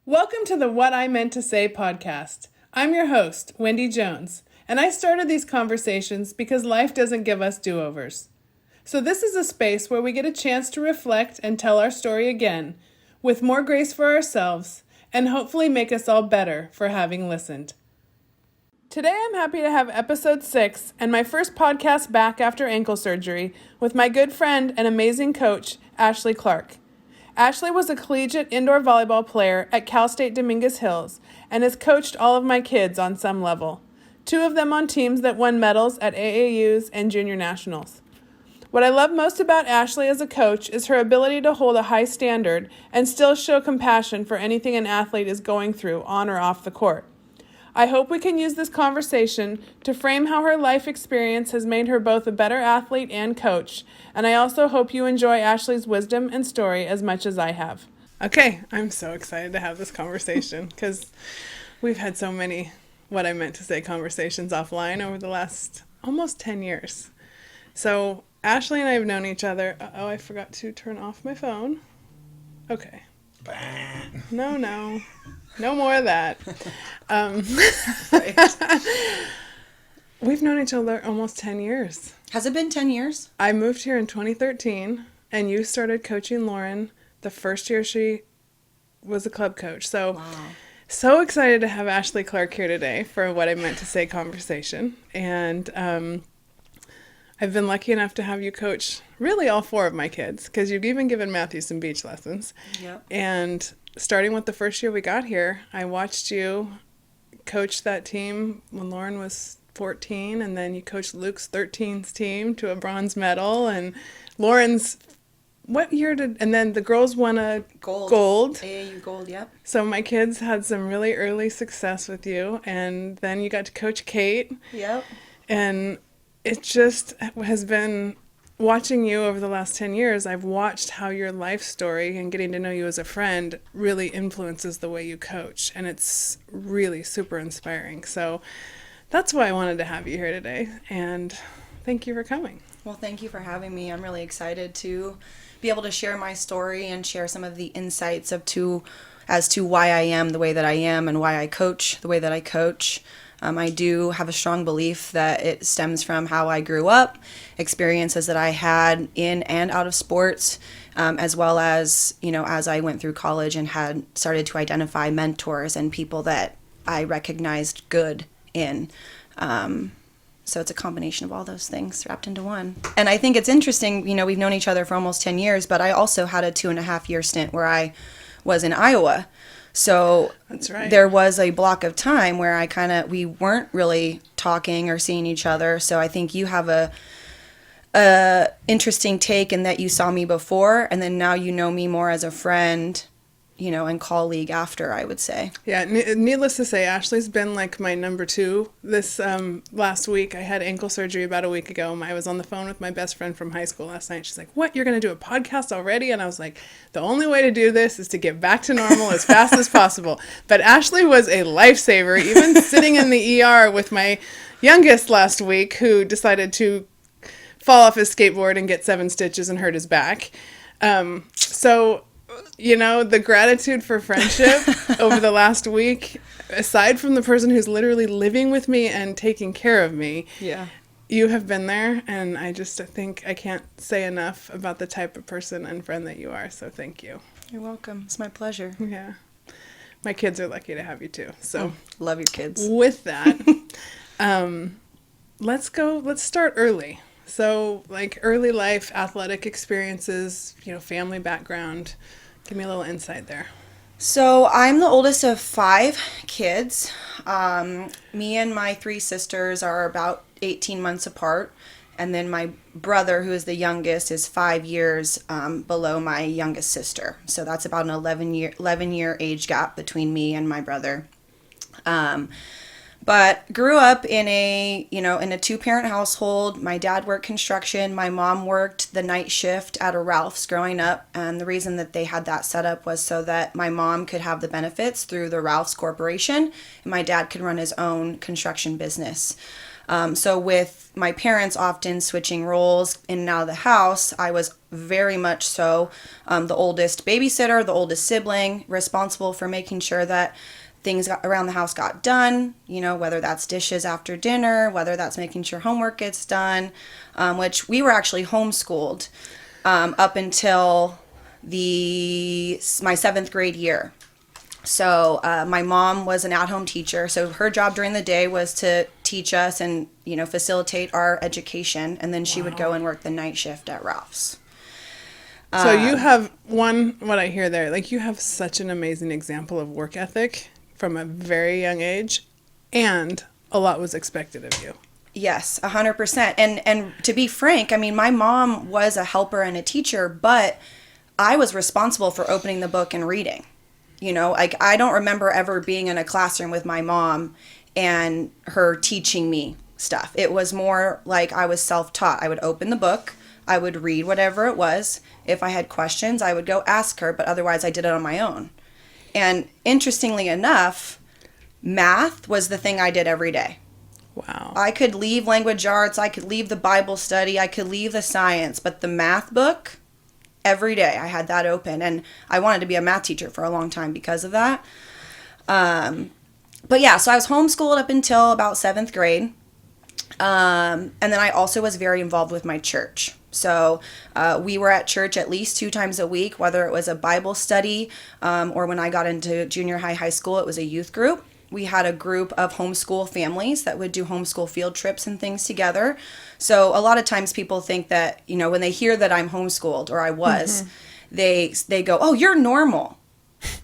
Welcome to the What I Meant to Say podcast. I'm your host, Wendy Jones, and I started these conversations because life doesn't give us do-overs. So this is a space where we get a chance to reflect and tell our story again, with more grace for ourselves, and hopefully make us all better for having listened. Today I'm happy to have episode 6 and my first podcast back after ankle surgery with my good friend and amazing coach, Ashley Clark. Ashley was a collegiate indoor volleyball player at Cal State Dominguez Hills and has coached all of my kids on some level, 2 of them on teams that won medals at AAUs and junior nationals. What I love most about Ashley as a coach is her ability to hold a high standard and still show compassion for anything an athlete is going through on or off the court. I hope we can use this conversation to frame how her life experience has made her both a better athlete and coach, and I also hope you enjoy Ashley's wisdom and story as much as I have. Okay, I'm so excited to have this conversation because we've had so many What I Meant to Say conversations offline over the last almost 10 years. So Ashley and I have known each other. Uh-oh, I forgot to turn off my phone. Okay. No more of that. We've known each other almost 10 years. Has it been 10 years? I moved here in 2013, and you started coaching Lauren the first year she was a club coach. So, Wow. So excited to have Ashley Clark here today for What I Meant to Say conversation. And I've been lucky enough to have you coach really all 4 of my kids, because you've even given Matthew some beach lessons. Yep. And starting with the first year we got here, I watched you coach that team when Lauren was 14, and then you coached Luke's 13's team to a bronze medal, and Lauren's, what year did, and then the girls won a gold. AAU gold, yep. So my kids had some really early success with you, and then you got to coach Kate. Yep. And it just has been, watching you over the last 10 years, I've watched how your life story and getting to know you as a friend really influences the way you coach. And it's really super inspiring. So that's why I wanted to have you here today. And thank you for coming. Well, thank you for having me. I'm really excited to be able to share my story and share some of the insights as to why I am the way that I am and why I coach the way that I coach. I do have a strong belief that it stems from how I grew up, experiences that I had in and out of sports, as well as, as I went through college and had started to identify mentors and people that I recognized good in. So it's a combination of all those things wrapped into one. And I think it's interesting, we've known each other for almost 10 years, but I also had a 2.5-year stint where I was in Iowa. So That's right. There was a block of time where we weren't really talking or seeing each other. So I think you have a interesting take in that you saw me before, and then now you know me more as a friend, and colleague after, I would say. Yeah, needless to say, Ashley's been like my number 2. This last week, I had ankle surgery about a week ago. I was on the phone with my best friend from high school last night. She's like, "What, you're going to do a podcast already?" And I was like, the only way to do this is to get back to normal as fast as possible. But Ashley was a lifesaver, even sitting in the ER with my youngest last week, who decided to fall off his skateboard and get 7 stitches and hurt his back. So the gratitude for friendship over the last week, aside from the person who's literally living with me and taking care of me, Yeah. you have been there, and I think I can't say enough about the type of person and friend that you are, so thank you. You're welcome. It's my pleasure. Yeah. My kids are lucky to have you too. So Love your kids. with that, let's start early. So like early life athletic experiences, family background. Give me a little insight there. So I'm the oldest of 5 kids. Me and my 3 sisters are about 18 months apart. And then my brother, who is the youngest, is 5 years below my youngest sister. So that's about an 11-year age gap between me and my brother. But grew up in a 2-parent household. My dad worked construction. My mom worked the night shift at a Ralph's growing up. And the reason that they had that set up was so that my mom could have the benefits through the Ralph's Corporation, and my dad could run his own construction business. So with my parents often switching roles in and out of the house, I was very much so. The oldest babysitter, the oldest sibling, responsible for making sure that things around the house got done, whether that's dishes after dinner, whether that's making sure homework gets done, which we were actually homeschooled up until my 7th grade year. So my mom was an at-home teacher, so her job during the day was to teach us and, facilitate our education, and then she would go and work the night shift at Ralph's. So you have what I hear there, like you have such an amazing example of work ethic from a very young age, and a lot was expected of you. Yes, 100%. And to be frank, I mean, my mom was a helper and a teacher, but I was responsible for opening the book and reading. Like I don't remember ever being in a classroom with my mom and her teaching me stuff. It was more like I was self-taught. I would open the book, I would read whatever it was. If I had questions, I would go ask her, but otherwise I did it on my own. And interestingly enough, math was the thing I did every day. Wow. I could leave language arts, I could leave the Bible study, I could leave the science, but the math book, every day I had that open. And I wanted to be a math teacher for a long time because of that. But yeah, so I was homeschooled up until about 7th grade. And then I also was very involved with my church. So we were at church at least 2 times a week, whether it was a Bible study or when I got into junior high school, it was a youth group. We had a group of homeschool families that would do homeschool field trips and things together. So a lot of times people think that, when they hear that I'm homeschooled or I was, they go, oh, you're normal.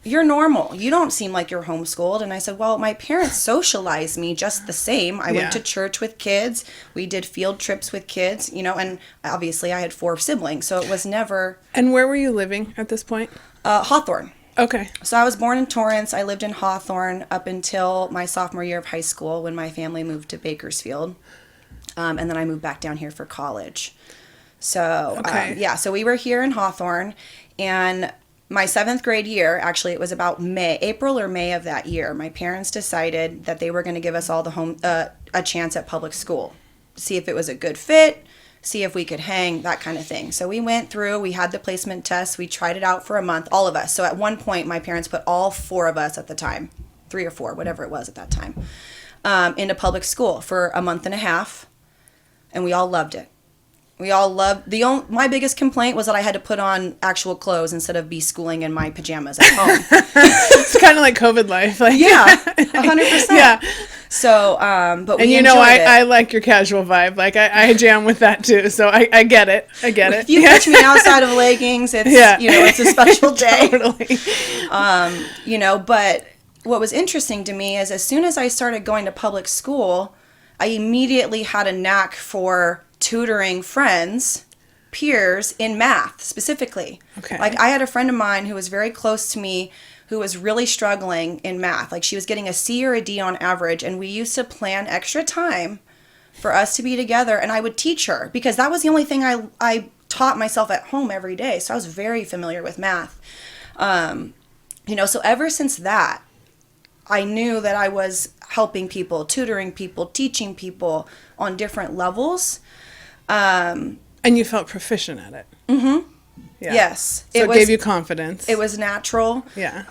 You're normal. You don't seem like you're homeschooled. And I said, well, my parents socialized me just the same. I went to church with kids. We did field trips with kids, and obviously I had 4 siblings. So it was never. And where were you living at this point? Hawthorne. Okay. So I was born in Torrance. I lived in Hawthorne up until my sophomore year of high school when my family moved to Bakersfield. And then I moved back down here for college. So, so we were here in Hawthorne. And my 7th grade year, actually, it was about April or May of that year, my parents decided that they were going to give us all a chance at public school, see if it was a good fit, see if we could hang, that kind of thing. So we went through, we had the placement test, we tried it out for a month, all of us. So at one point, my parents put all 4 of us at the time, 3 or 4, whatever it was at that time, into public school for a month and a half, and we all loved it. We all loved my biggest complaint was that I had to put on actual clothes instead of be schooling in my pajamas at home. It's kind of like COVID life. Like, yeah, 100%. Yeah. So, but we enjoyed it. I like your casual vibe. Like I jam with that too. So I get it. I get it. If you catch me outside of leggings, it's it's a special day. Totally. But what was interesting to me is as soon as I started going to public school, I immediately had a knack for tutoring friends, peers in math specifically. Okay. Like I had a friend of mine who was very close to me who was really struggling in math. Like she was getting a C or a D on average, and we used to plan extra time for us to be together, and I would teach her because that was the only thing I taught myself at home every day. So I was very familiar with math. So ever since that, I knew that I was helping people, tutoring people, teaching people on different levels. And you felt proficient at it. Mm-hmm. Yeah. Yes. So it gave you confidence. It was natural. Yeah.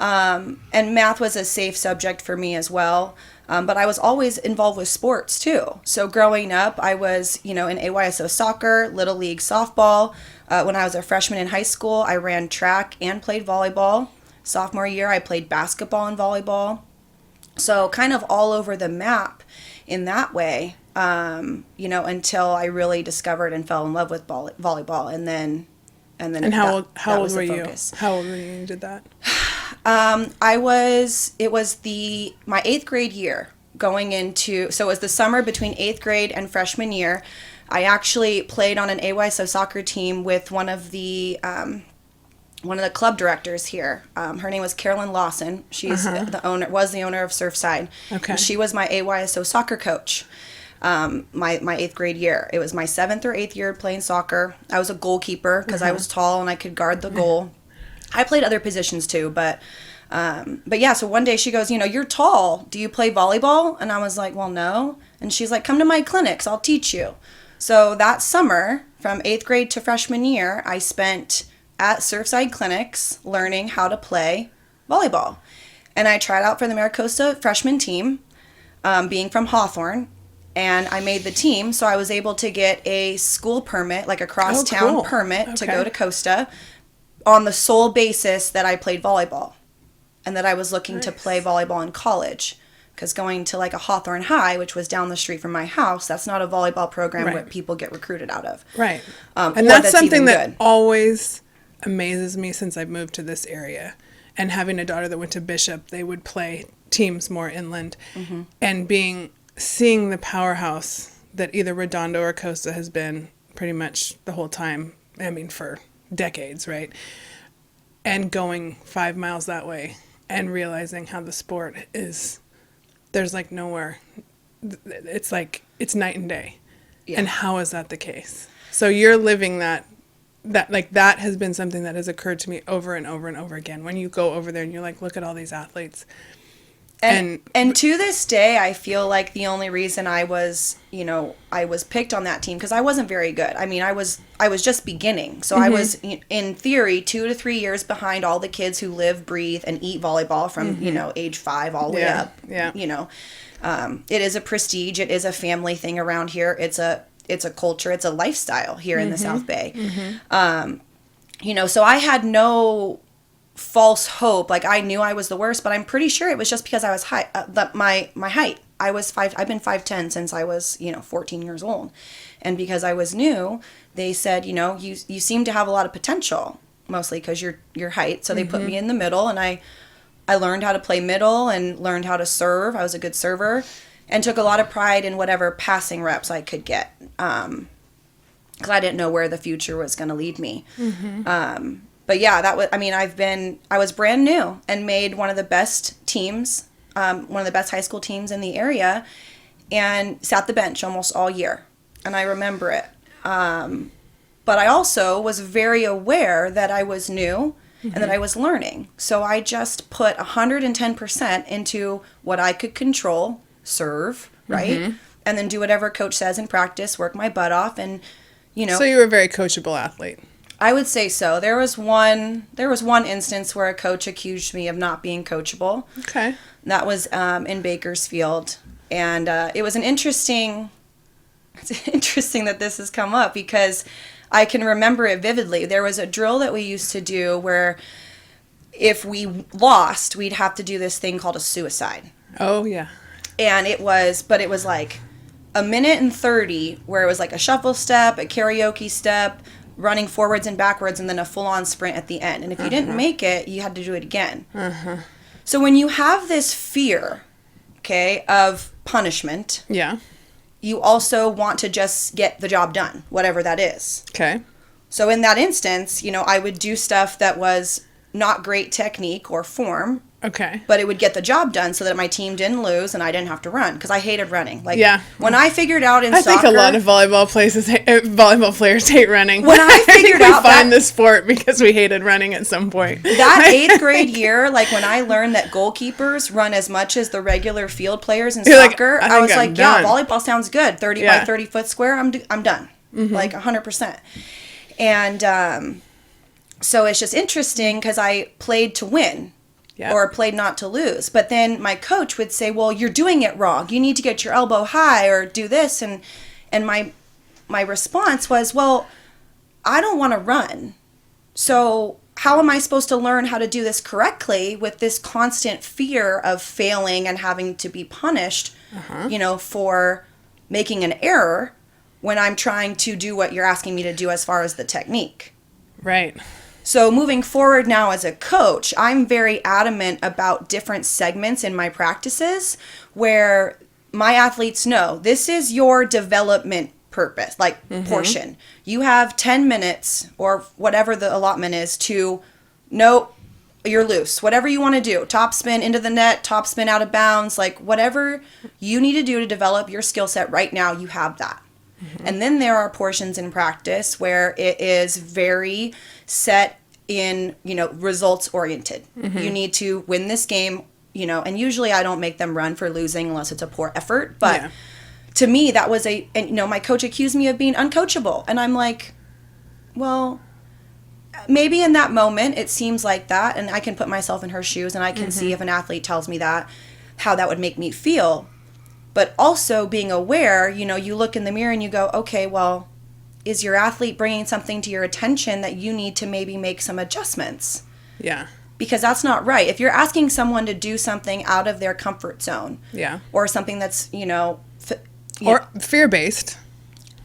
And math was a safe subject for me as well. But I was always involved with sports too. So growing up, I was, in AYSO soccer, Little League softball. When I was a freshman in high school, I ran track and played volleyball. Sophomore year, I played basketball and volleyball. So kind of all over the map in that way, until I really discovered and fell in love with volleyball. And then how old were you? How old were you when you did that? It was my 8th grade year going into, so it was the summer between 8th grade and freshman year. I actually played on an AYSO soccer team with one of the club directors here. Her name was Carolyn Lawson. She's the owner of Surfside. Okay. And she was my AYSO soccer coach. My 8th grade year. It was my 7th or 8th year playing soccer. I was a goalkeeper because I was tall and I could guard the goal. I played other positions too, but yeah, so one day she goes, you're tall. Do you play volleyball? And I was like, well, no. And she's like, come to my clinics. I'll teach you. So that summer, from 8th grade to freshman year, I spent at Surfside clinics learning how to play volleyball. And I tried out for the Maricosta freshman team, being from Hawthorne, and I made the team, so I was able to get a school permit, like a cross-town permit to go to Costa on the sole basis that I played volleyball and that I was looking to play volleyball in college. Because going to like a Hawthorne High, which was down the street from my house, that's not a volleyball program where people get recruited out of. Right. And that's something that always amazes me since I've moved to this area. And having a daughter that went to Bishop, they would play teams more inland. And seeing the powerhouse that either Redondo or Costa has been pretty much the whole time, I mean, for decades, right? And going 5 miles that way and realizing how the sport is... There's like nowhere. It's like it's night and day. Yeah. And how is that the case? So you're living that has been something that has occurred to me over and over and over again. When you go over there and you're like, look at all these athletes. And to this day, I feel like the only reason I was picked on that team, because I wasn't very good. I mean, I was just beginning. So I was, in theory, 2 to 3 years behind all the kids who live, breathe, and eat volleyball from, age 5 all the way up. Yeah. It is a prestige. It is a family thing around here. It's a culture. It's a lifestyle here in the South Bay. So I had no false hope. Like, I knew I was the worst, but I'm pretty sure it was just because I was high. My height. I've been 5'10" since I was 14 years old, and because I was new, they said you seem to have a lot of potential, mostly because your height. So they put me in the middle, and I learned how to play middle and learned how to serve. I was a good server, and took a lot of pride in whatever passing reps I could get, because I didn't know where the future was going to lead me. But yeah, I was brand new and made one of the best teams, one of the best high school teams in the area, and sat the bench almost all year. And I remember it. But I also was very aware that I was new and that I was learning. So I just put 110% into what I could control, serve, right? And then do whatever coach says in practice, work my butt off, and So you were a very coachable athlete. I would say so. There was one instance where a coach accused me of not being coachable. Okay. That was in Bakersfield, and it was interesting that this has come up because I can remember it vividly. There was a drill that we used to do where if we lost, we'd have to do this thing called a suicide. Oh yeah. And it was like a minute and 30 where it was like a shuffle step, a karaoke step, running forwards and backwards, and then a full-on sprint at the end. And if you didn't make it, you had to do it again. So when you have this fear, of punishment, you also want to just get the job done, whatever that is. Okay. So in that instance, I would do stuff that was not great technique or form. Okay. But it would get the job done so that my team didn't lose and I didn't have to run, because I hated running. When I figured out in soccer... I think a lot of volleyball players hate running. When I figured out we find the sport because we hated running at some point. That 8th grade year, when I learned that goalkeepers run as much as the regular field players in soccer, I was like, yeah, volleyball sounds good. 30 by 30 foot square, I'm done. 100%. And so it's just interesting because I played to win. Yeah. Or played not to lose. But then my coach would say, well, you're doing it wrong. You need to get your elbow high or do this. And my response was, well, I don't want to run. So how am I supposed to learn how to do this correctly with this constant fear of failing and having to be punished, for making an error when I'm trying to do what you're asking me to do as far as the technique? Right. So moving forward now as a coach, I'm very adamant about different segments in my practices where my athletes know this is your development purpose, portion. You have 10 minutes or whatever the allotment is to know you're loose. Whatever you want to do, top spin into the net, top spin out of bounds, whatever you need to do to develop your skill set right now, you have that. And then there are portions in practice where it is very set in, results oriented. You need to win this game, and usually I don't make them run for losing unless it's a poor effort. But to me, that was and you know, my coach accused me of being uncoachable. And I'm like, well, maybe in that moment it seems like that, and I can put myself in her shoes and I can see if an athlete tells me that, how that would make me feel. But also being aware, you know, you look in the mirror and you go, okay, well, is your athlete bringing something to your attention that you need to maybe make some adjustments? Yeah. Because that's not right. If you're asking someone to do something out of their comfort zone, yeah, or something that's, you know, or fear-based,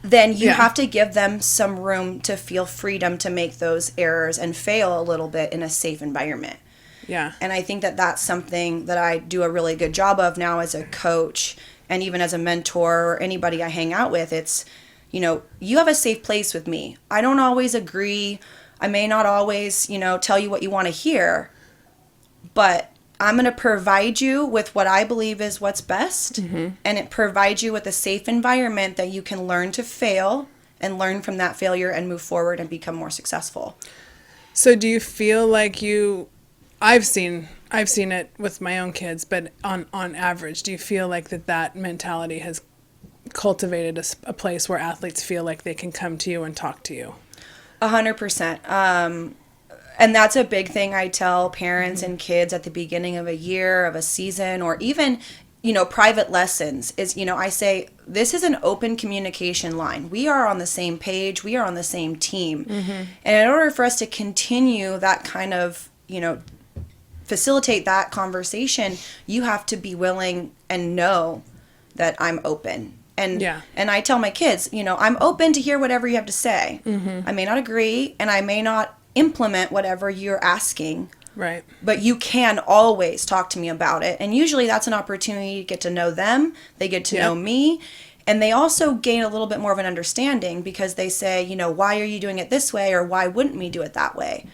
then you have to give them some room to feel freedom to make those errors and fail a little bit in a safe environment. Yeah. And I think that that's something that I do a really good job of now as a coach, and even as a mentor or anybody I hang out with. It's, you know, you have a safe place with me. I don't always agree. I may not always, you know, tell you what you want to hear, but I'm going to provide you with what I believe is what's best, and it provides you with a safe environment that you can learn to fail and learn from that failure and move forward and become more successful. So do you feel like I've seen it with my own kids, but on average, do you feel like that mentality has cultivated a place where athletes feel like they can come to you and talk to you? 100%. And that's a big thing I tell parents and kids at the beginning of a year, of a season, or even, you know, private lessons is, you know, I say, this is an open communication line. We are on the same page. We are on the same team. And in order for us to continue that kind of, you know, facilitate that conversation, you have to be willing and know that I'm open. And I tell my kids, you know, I'm open to hear whatever you have to say. I may not agree, and I may not implement whatever you're asking. Right. But you can always talk to me about it. And usually that's an opportunity to get to know them. They get to know me. And they also gain a little bit more of an understanding, because they say, you know, why are you doing it this way, or why wouldn't we do it that way?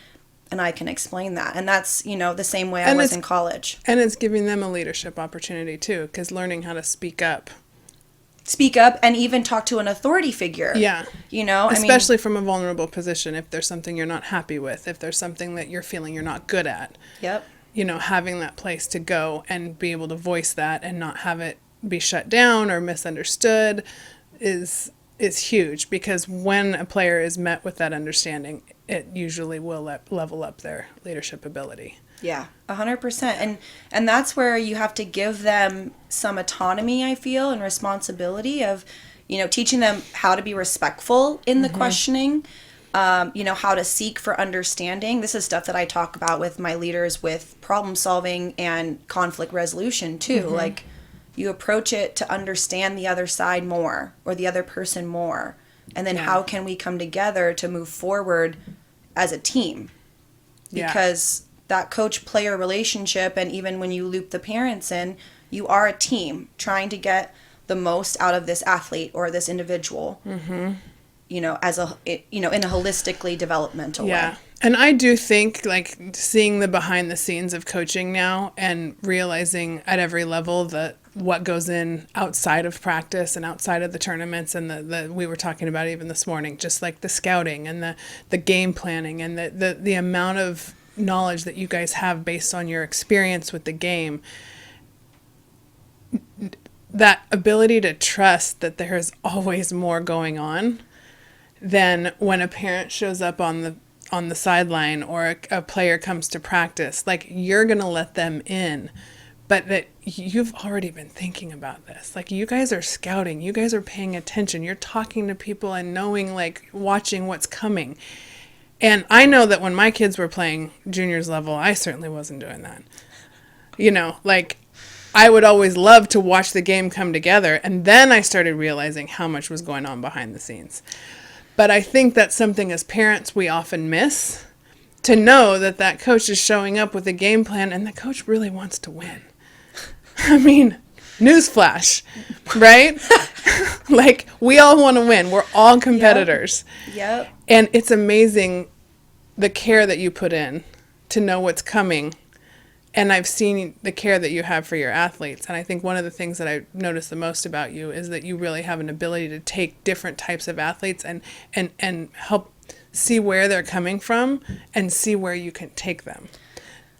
And I can explain that. And that's, you know, the same way I was in college. And it's giving them a leadership opportunity too, because learning how to speak up and even talk to an authority figure. Yeah. You know, especially from a vulnerable position. If there's something you're not happy with, if there's something that you're feeling you're not good at. Yep. You know, having that place to go and be able to voice that and not have it be shut down or misunderstood is huge, because when a player is met with that understanding, it usually will level up their leadership ability. Yeah, 100%. And that's where you have to give them some autonomy, I feel, and responsibility of, you know, teaching them how to be respectful in the questioning, you know, how to seek for understanding. This is stuff that I talk about with my leaders with problem solving and conflict resolution too. Like, you approach it to understand the other side more, or the other person more. And then how can we come together to move forward as a team? Because that coach-player relationship, and even when you loop the parents in, you are a team trying to get the most out of this athlete or this individual, you know, in a holistically developmental way. And I do think, like, seeing the behind the scenes of coaching now and realizing at every level that what goes in outside of practice and outside of the tournaments, and the we were talking about even this morning, just like the scouting and the game planning and the amount of knowledge that you guys have based on your experience with the game, that ability to trust that there's always more going on than when a parent shows up on the sideline, or a player comes to practice. Like, you're going to let them in, but that you've already been thinking about this. Like, you guys are scouting, you guys are paying attention, you're talking to people and knowing, like, watching what's coming. And I know that when my kids were playing juniors level, I certainly wasn't doing that. You know, like, I would always love to watch the game come together, and then I started realizing how much was going on behind the scenes. But I think that's something as parents we often miss, to know that coach is showing up with a game plan and the coach really wants to win. I mean, newsflash, right? Like, we all want to win. We're all competitors. Yep. And it's amazing the care that you put in to know what's coming. And I've seen the care that you have for your athletes. And I think one of the things that I noticed the most about you is that you really have an ability to take different types of athletes and help see where they're coming from and see where you can take them.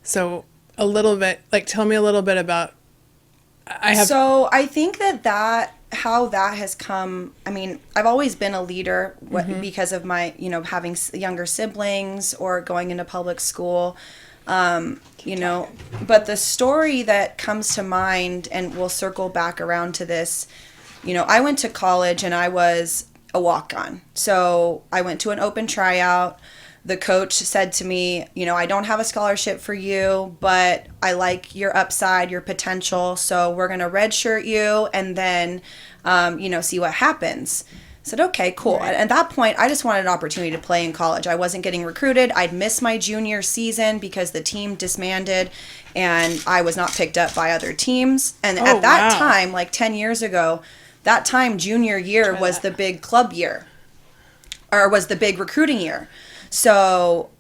So a little bit, like, tell me a little bit about, So I think that how that has come, I mean, I've always been a leader because of my, having younger siblings or going into public school, but the story that comes to mind, and we'll circle back around to this, I went to college and I was a walk-on. So I went to an open tryout. The coach said to me, I don't have a scholarship for you, but I like your upside, your potential. So we're going to redshirt you and then, see what happens. I said, okay, cool. Right. At that point, I just wanted an opportunity to play in college. I wasn't getting recruited. I'd missed my junior season because the team disbanded and I was not picked up by other teams. And at that time, like 10 years ago, that time junior year was the big club year, or was the big recruiting year. So,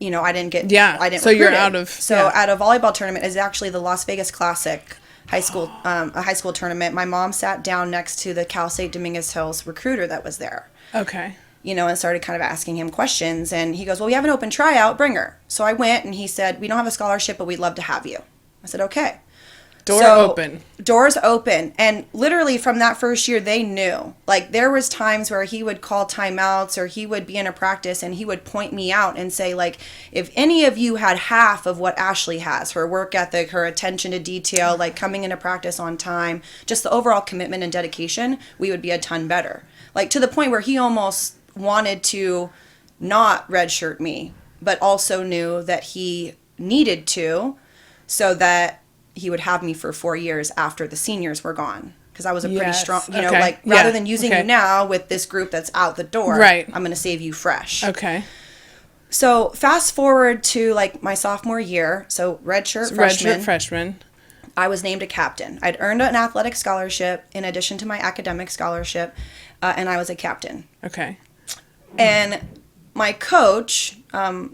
I didn't get, I didn't. So you're out of. So at a volleyball tournament is actually the Las Vegas Classic a high school tournament. My mom sat down next to the Cal State Dominguez Hills recruiter that was there. Okay. And started kind of asking him questions. And he goes, well, we have an open tryout, bring her. So I went and he said, we don't have a scholarship, but we'd love to have you. I said, okay. Doors open. And literally from that first year, they knew. Like, there was times where he would call timeouts or he would be in a practice and he would point me out and say, like, if any of you had half of what Ashley has, her work ethic, her attention to detail, like coming into practice on time, just the overall commitment and dedication, we would be a ton better. Like, to the point where he almost wanted to not redshirt me, but also knew that he needed to, so that he would have me for 4 years after the seniors were gone. Because I was a pretty strong, rather than using you now with this group that's out the door, right, I'm going to save you fresh. Okay. So fast forward to like my sophomore year, so redshirt freshman. I was named a captain. I'd earned an athletic scholarship in addition to my academic scholarship, and I was a captain. Okay. And my coach,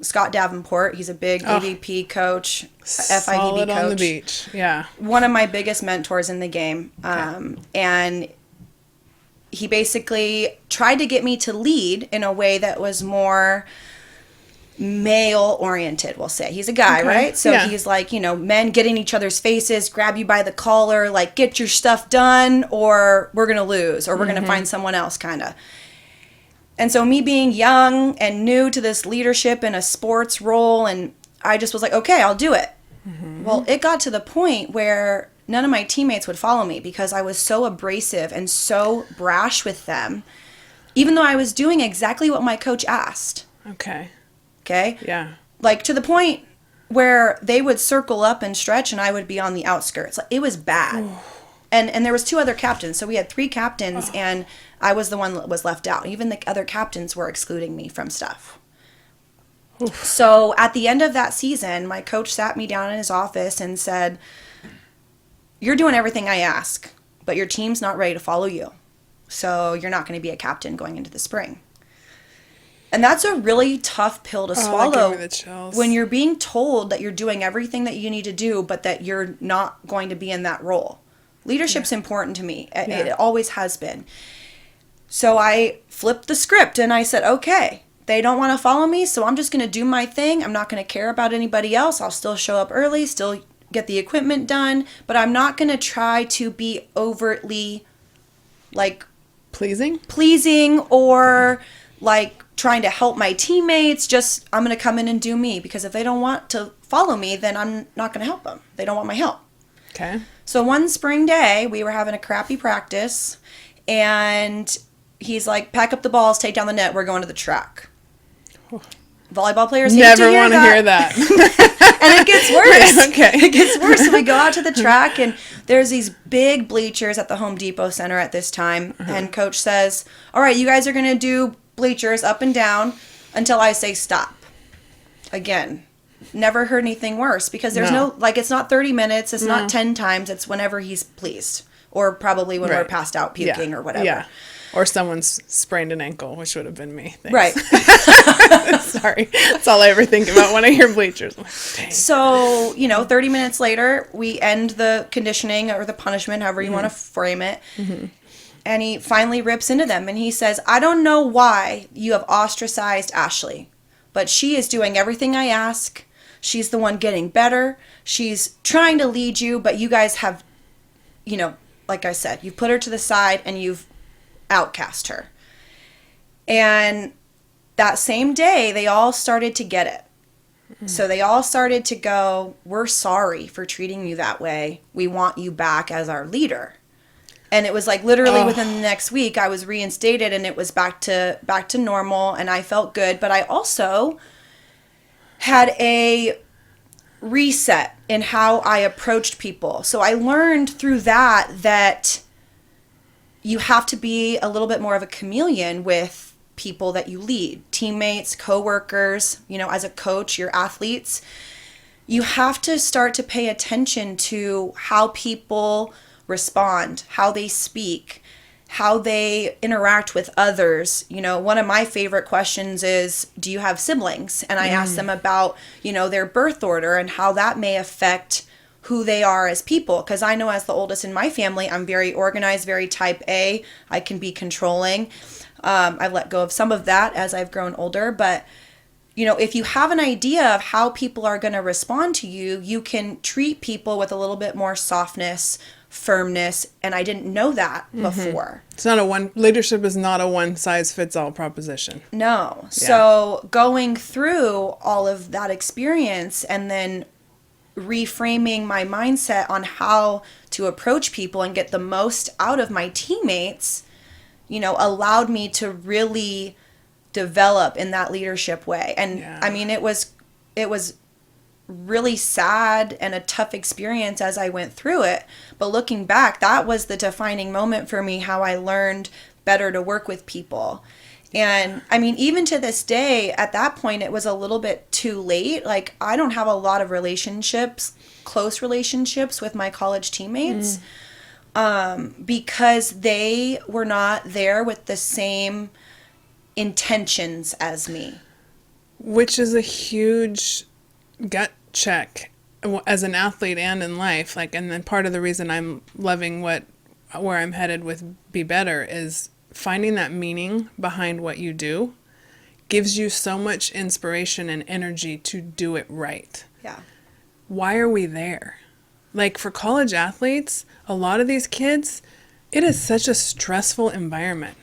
Scott Davenport, he's a big AVP coach, FIVB solid coach. On the beach, yeah. One of my biggest mentors in the game. And he basically tried to get me to lead in a way that was more male-oriented, we'll say. He's a guy, right? So he's like, men get in each other's faces, grab you by the collar, like, get your stuff done, or we're going to lose, or we're going to find someone else, kind of. And so me being young and new to this leadership in a sports role, and I just was like, okay, I'll do it. Mm-hmm. Well, it got to the point where none of my teammates would follow me because I was so abrasive and so brash with them, even though I was doing exactly what my coach asked. Okay. Yeah. Like, to the point where they would circle up and stretch and I would be on the outskirts. Like, it was bad. And there was 2 other captains. So we had 3 captains, and I was the one that was left out. Even the other captains were excluding me from stuff. Oof. So at the end of that season, my coach sat me down in his office and said, you're doing everything I ask, but your team's not ready to follow you. So you're not going to be a captain going into the spring. And that's a really tough pill to swallow when you're being told that you're doing everything that you need to do, but that you're not going to be in that role. Leadership's important to me. It always has been. So I flipped the script and I said, okay, they don't want to follow me, so I'm just going to do my thing. I'm not going to care about anybody else. I'll still show up early, still get the equipment done, but I'm not going to try to be overtly, like, pleasing or, like, trying to help my teammates. Just, I'm going to come in and do me, because if they don't want to follow me, then I'm not going to help them. They don't want my help. Okay. So one spring day, we were having a crappy practice, and he's like, pack up the balls, take down the net, we're going to the track. Volleyball players never want to hear that. And it gets worse. Okay. It gets worse. So we go out to the track, and there's these big bleachers at the Home Depot Center at this time, and coach says, all right, you guys are going to do bleachers up and down until I say stop. Again. Never heard anything worse, because there's no like, it's not 30 minutes, it's not 10 times, it's whenever he's pleased, or probably when we're passed out puking or whatever. Yeah. Or someone's sprained an ankle, which would have been me. Thanks. Right. Sorry. That's all I ever think about when I hear bleachers. Like, so, 30 minutes later, we end the conditioning or the punishment, however you want to frame it. Mm-hmm. And he finally rips into them and he says, I don't know why you have ostracized Ashley, but she is doing everything I ask. She's the one getting better. She's trying to lead you, but you guys have, like I said, you've put her to the side and you've outcast her. And that same day, they all started to get it. So they all started to go, we're sorry for treating you that way. We want you back as our leader. And it was like literally within the next week, I was reinstated and it was back to normal, and I felt good. But I also had a reset in how I approached people. So I learned through that you have to be a little bit more of a chameleon with people that you lead, teammates, coworkers, as a coach, your athletes. You have to start to pay attention to how people respond, how they speak, how they interact with others. One of my favorite questions is, do you have siblings? And I ask them about, their birth order and how that may affect who they are as people. Because I know as the oldest in my family, I'm very organized, very type A. I can be controlling. I've let go of some of that as I've grown older. But, if you have an idea of how people are going to respond to you, you can treat people with a little bit more softness, firmness, and I didn't know that before. It's not leadership is not a one size fits all proposition. No. Yeah. So going through all of that experience and then reframing my mindset on how to approach people and get the most out of my teammates, allowed me to really develop in that leadership way. And I mean, it was really sad and a tough experience as I went through it. But looking back, that was the defining moment for me, how I learned better to work with people. And I mean, even to this day, at that point, it was a little bit too late. Like, I don't have a lot of close relationships with my college teammates, because they were not there with the same intentions as me. Which is a huge gut check as an athlete and in life. And then part of the reason I'm loving where I'm headed with Be Better is finding that meaning behind what you do gives you so much inspiration and energy to do it right. Yeah. Why are we there? For college athletes, a lot of these kids, it is such a stressful environment.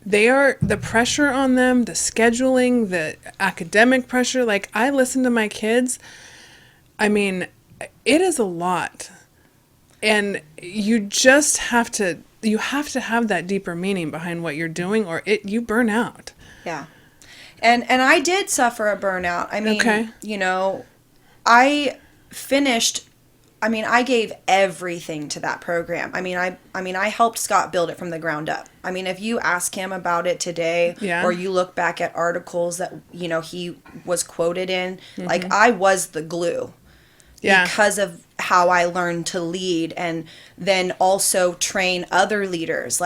The pressure on them, the scheduling, the academic pressure. I listen to my kids. I mean, it is a lot. And you just have to have that deeper meaning behind what you're doing, or you burn out. Yeah. And I did suffer a burnout. I mean, okay. I gave everything to that program. I helped Scott build it from the ground up. I mean, if you ask him about it today, or you look back at articles that, he was quoted in, I was the glue. Yeah. Because of how I learned to lead and then also train other leaders.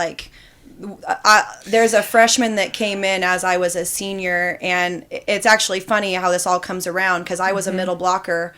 There's a freshman that came in as I was a senior, and it's actually funny how this all comes around, because I was a middle blocker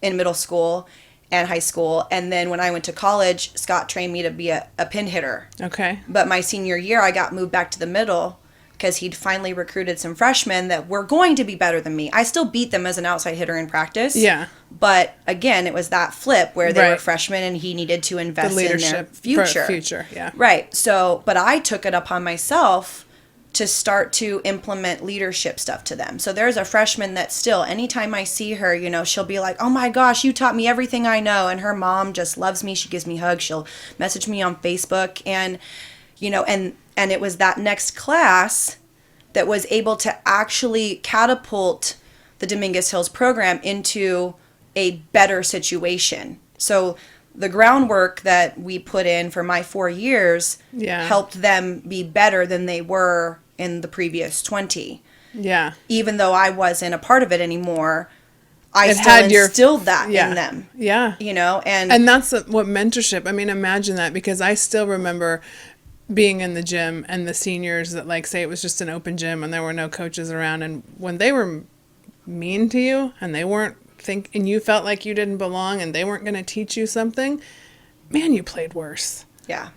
in middle school and high school, and then when I went to college, Scott trained me to be a pin hitter. Okay. But my senior year, I got moved back to the middle because he'd finally recruited some freshmen that were going to be better than me. I still beat them as an outside hitter in practice. Yeah. But again, it was that flip where they were freshmen and he needed to invest in their future. Yeah. Right. So, but I took it upon myself to start to implement leadership stuff to them. So there's a freshman that still, anytime I see her, she'll be like, oh my gosh, you taught me everything I know. And her mom just loves me. She gives me hugs. She'll message me on Facebook. And, and it was that next class that was able to actually catapult the Dominguez Hills program into a better situation. So the groundwork that we put in for my 4 years helped them be better than they were in the previous 20. Yeah. Even though I wasn't a part of it anymore, I still instilled that in them. Yeah. And that's what mentorship, imagine that, because I still remember being in the gym and the seniors that say it was just an open gym and there were no coaches around, and when they were mean to you and they weren't and you felt like you didn't belong and they weren't going to teach you something, man, you played worse. Yeah.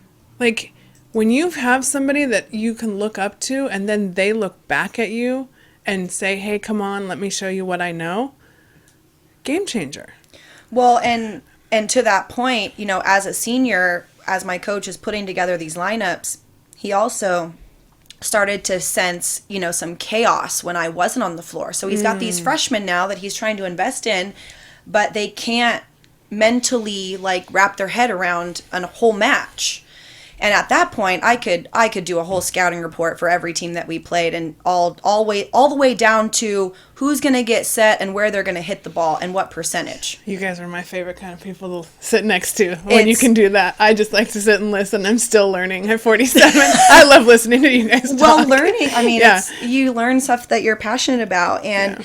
When you have somebody that you can look up to and then they look back at you and say, hey, come on, let me show you what I know. Game changer. Well, and And to that point, as a senior, as my coach is putting together these lineups, he also started to sense, some chaos when I wasn't on the floor. So he's got these freshmen now that he's trying to invest in, but they can't mentally wrap their head around a whole match. And at that point, I could do a whole scouting report for every team that we played, and all the way down to who's going to get set and where they're going to hit the ball and what percentage. You guys are my favorite kind of people to sit next to when you can do that. I just like to sit and listen. I'm still learning at 47. I love listening to you guys talk. Well, learning, you learn stuff that you're passionate about. And,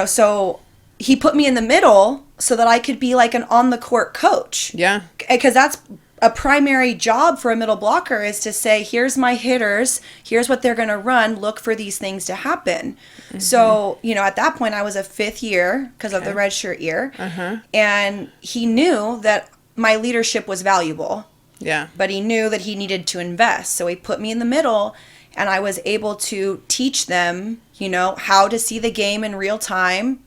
so he put me in the middle so that I could be like an on-the-court coach. Yeah. Because that's a primary job for a middle blocker, is to say, here's my hitters, here's what they're going to run, look for these things to happen. Mm-hmm. So, at that point I was a fifth year because of the redshirt year. And he knew that my leadership was valuable. Yeah. But he knew that he needed to invest. So he put me in the middle, and I was able to teach them, how to see the game in real time,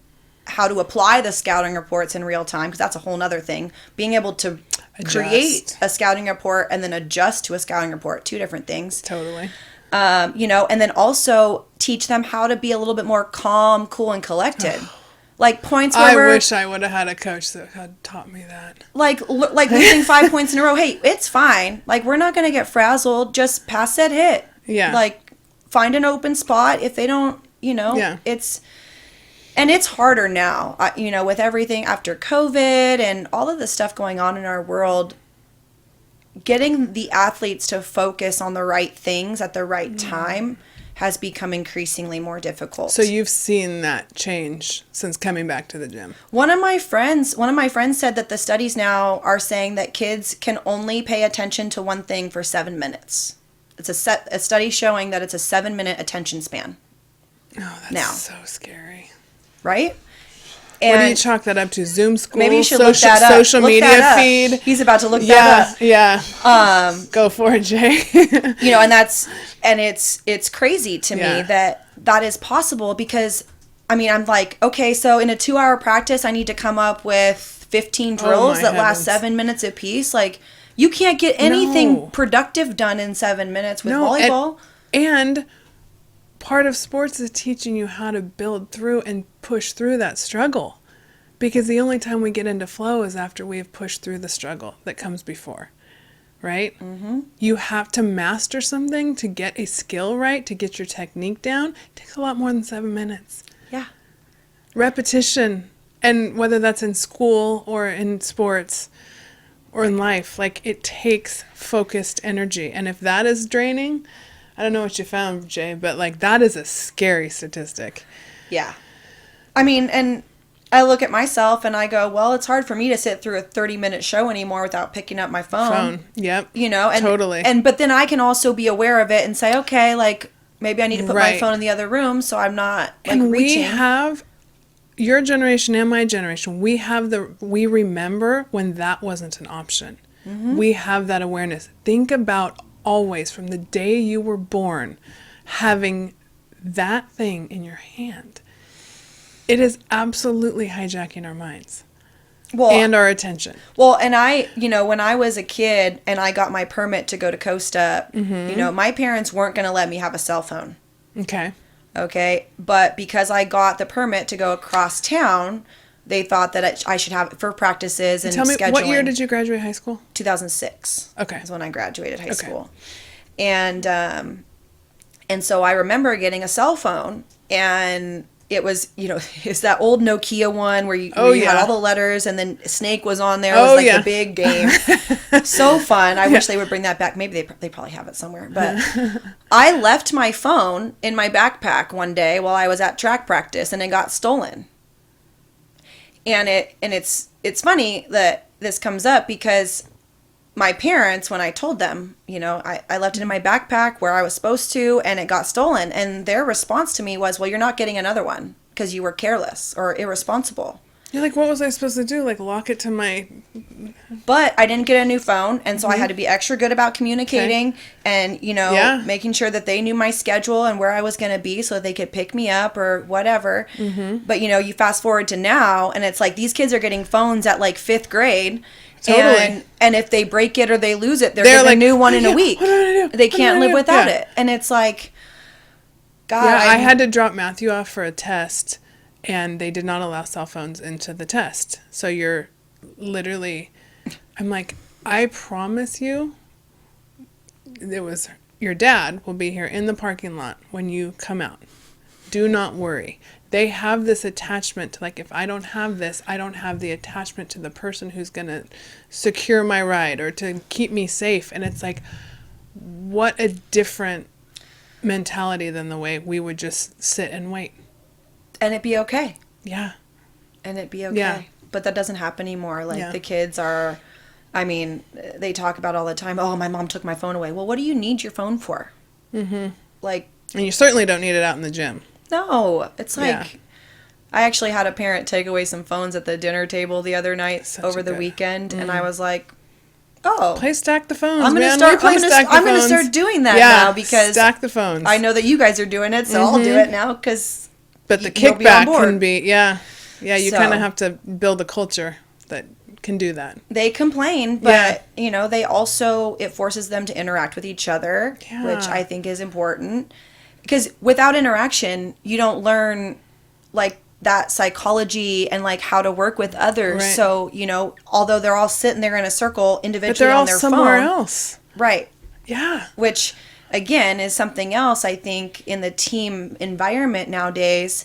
how to apply the scouting reports in real time, because that's a whole nother thing. Being able to create a scouting report and then adjust to a scouting report, two different things. Totally. And then also teach them how to be a little bit more calm, cool, and collected. Points where I wish I would have had a coach that had taught me that. Losing 5 points in a row. Hey, it's fine. We're not going to get frazzled. Just pass that hit. Yeah. Find an open spot. If they don't, And it's harder now, with everything after COVID and all of the stuff going on in our world. Getting the athletes to focus on the right things at the right time has become increasingly more difficult. So you've seen that change since coming back to the gym. One of my friends said that the studies now are saying that kids can only pay attention to one thing for 7 minutes. It's a study showing that it's a 7-minute attention span. Oh, that's so scary. Right? And what do you chalk that up to? Zoom school? Maybe you should look that up. Social media feed? He's about to look that up. Yeah. Go for it, Jay. And it's crazy to me that is possible, because I'm like, okay, so in a 2-hour practice, I need to come up with 15 drills that last 7 minutes apiece. You can't get anything productive done in 7 minutes with volleyball. And part of sports is teaching you how to build through and push through that struggle, because the only time we get into flow is after we have pushed through the struggle that comes before, right? Mm-hmm. You have to master something to get a skill right, to get your technique down. It takes a lot more than 7 minutes. Yeah. Repetition, and whether that's in school or in sports or in life, it takes focused energy. And if that is draining, I don't know what you found, Jay, but that is a scary statistic. Yeah. And I look at myself and I go, well, it's hard for me to sit through a 30-minute show anymore without picking up my phone. Yep. And totally. But then I can also be aware of it and say, okay, maybe I need to put my phone in the other room so I'm not reaching. We have, your generation and my generation, we remember when that wasn't an option. Mm-hmm. We have that awareness. Think about always, from the day you were born, having that thing in your hand. It is absolutely hijacking our minds and our attention. Well, and when I was a kid and I got my permit to go to Costa, my parents weren't going to let me have a cell phone. Okay. But because I got the permit to go across town, they thought that I should have it for practices and scheduling. Tell me, what year did you graduate high school? 2006. Okay. Is when I graduated high school. And so I remember getting a cell phone, and it was, it's that old Nokia one where you had all the letters, and then Snake was on there. It was the big game. So fun. I wish they would bring that back. Maybe they probably have it somewhere. But I left my phone in my backpack one day while I was at track practice, and it got stolen. And it's funny that this comes up, because my parents, when I told them, I left it in my backpack where I was supposed to, and it got stolen. And their response to me was, well, you're not getting another one because you were careless or irresponsible. You're like, what was I supposed to do? Lock it to my But I didn't get a new phone, and so I had to be extra good about communicating and, making sure that they knew my schedule and where I was going to be so they could pick me up or whatever. But, you fast forward to now, and it's like these kids are getting phones at like 5th grade. Totally. And if they break it or they lose it, they're getting like, a new one in a week. They can't live without it. And it's like, God. Yeah, I had to drop Matthew off for a test, and they did not allow cell phones into the test. So you're literally... I'm like, I promise you, your dad will be here in the parking lot when you come out. Do not worry. They have this attachment to, like, if I don't have this, I don't have the attachment to the person who's going to secure my ride or to keep me safe. And it's like, what a different mentality than the way we would just sit and wait. And it'd be okay. Yeah. And it'd be okay. Yeah. But that doesn't happen anymore. Like, the kids are... I mean, they talk about all the time, oh, my mom took my phone away. Well, what do you need your phone for? Like... And you certainly don't need it out in the gym. No. It's like... I actually had a parent take away some phones at the dinner table the other night over the weekend, and I was like, oh. Play stack the phones, I'm gonna start doing that now because... stack the phones. I know that you guys are doing it, so I'll do it now because... But the kickback can be... Yeah, you kind of have to build a culture that... can do that. They complain, but they also, it forces them to interact with each other, which I think is important, because without interaction you don't learn like that psychology and like how to work with others. Right. So although they're all sitting there in a circle individually on their phone, but they're all somewhere else, right? Yeah, which again is something else I think in the team environment nowadays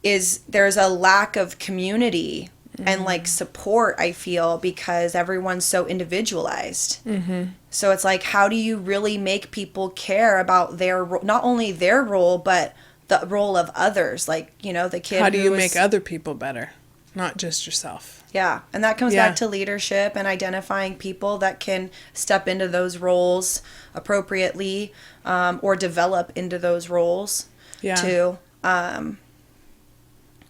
is there's a lack of community and like support, I feel, because everyone's so individualized. So it's like, how do you really make people care about not only their role, but the role of others? Like, the kid. How do you make other people better, not just yourself? Yeah. And that comes back to leadership and identifying people that can step into those roles appropriately, or develop into those roles too.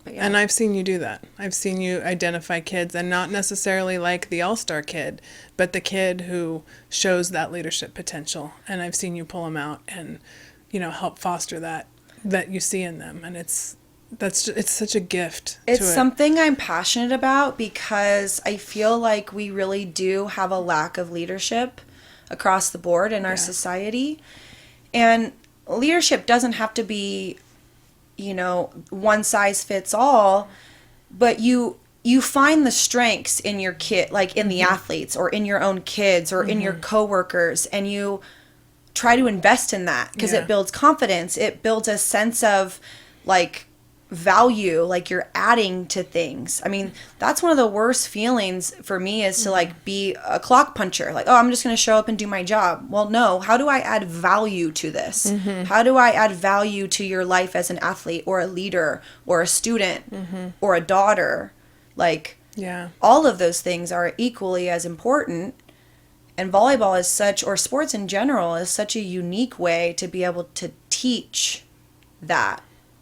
And I've seen you do that. I've seen you identify kids, and not necessarily like the all-star kid, but the kid who shows that leadership potential. And I've seen you pull them out and, help foster that you see in them. And it's such a gift. It's something I'm passionate about because I feel like we really do have a lack of leadership across the board in our society. And leadership doesn't have to be one size fits all, but you find the strengths in your kid, like in the athletes or in your own kids or in your coworkers, and you try to invest in that because it builds confidence. It builds a sense of like value, like you're adding to things. I mean, that's one of the worst feelings for me is to like be a clock puncher. Like, oh, I'm just going to show up and do my job. Well, no, how do I add value to this? How do I add value to your life as an athlete or a leader or a student or a daughter? Like, all of those things are equally as important. And volleyball is or sports in general is such a unique way to be able to teach that.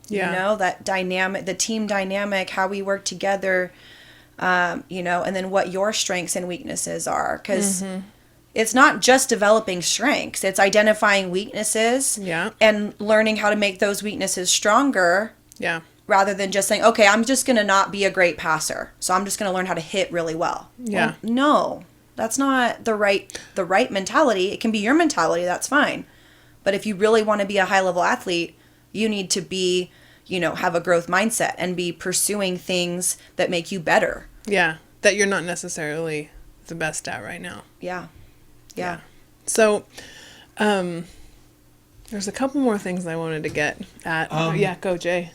That dynamic, the team dynamic, how we work together, and then what your strengths and weaknesses are. Because it's not just developing strengths. It's identifying weaknesses and learning how to make those weaknesses stronger. Yeah. Rather than just saying, okay, I'm just going to not be a great passer. So I'm just going to learn how to hit really well. Yeah. Well, no, that's not the right mentality. It can be your mentality. That's fine. But if you really want to be a high level athlete, you need to be, have a growth mindset and be pursuing things that make you better. Yeah. That you're not necessarily the best at right now. Yeah. So, there's a couple more things I wanted to get at. Go Jay.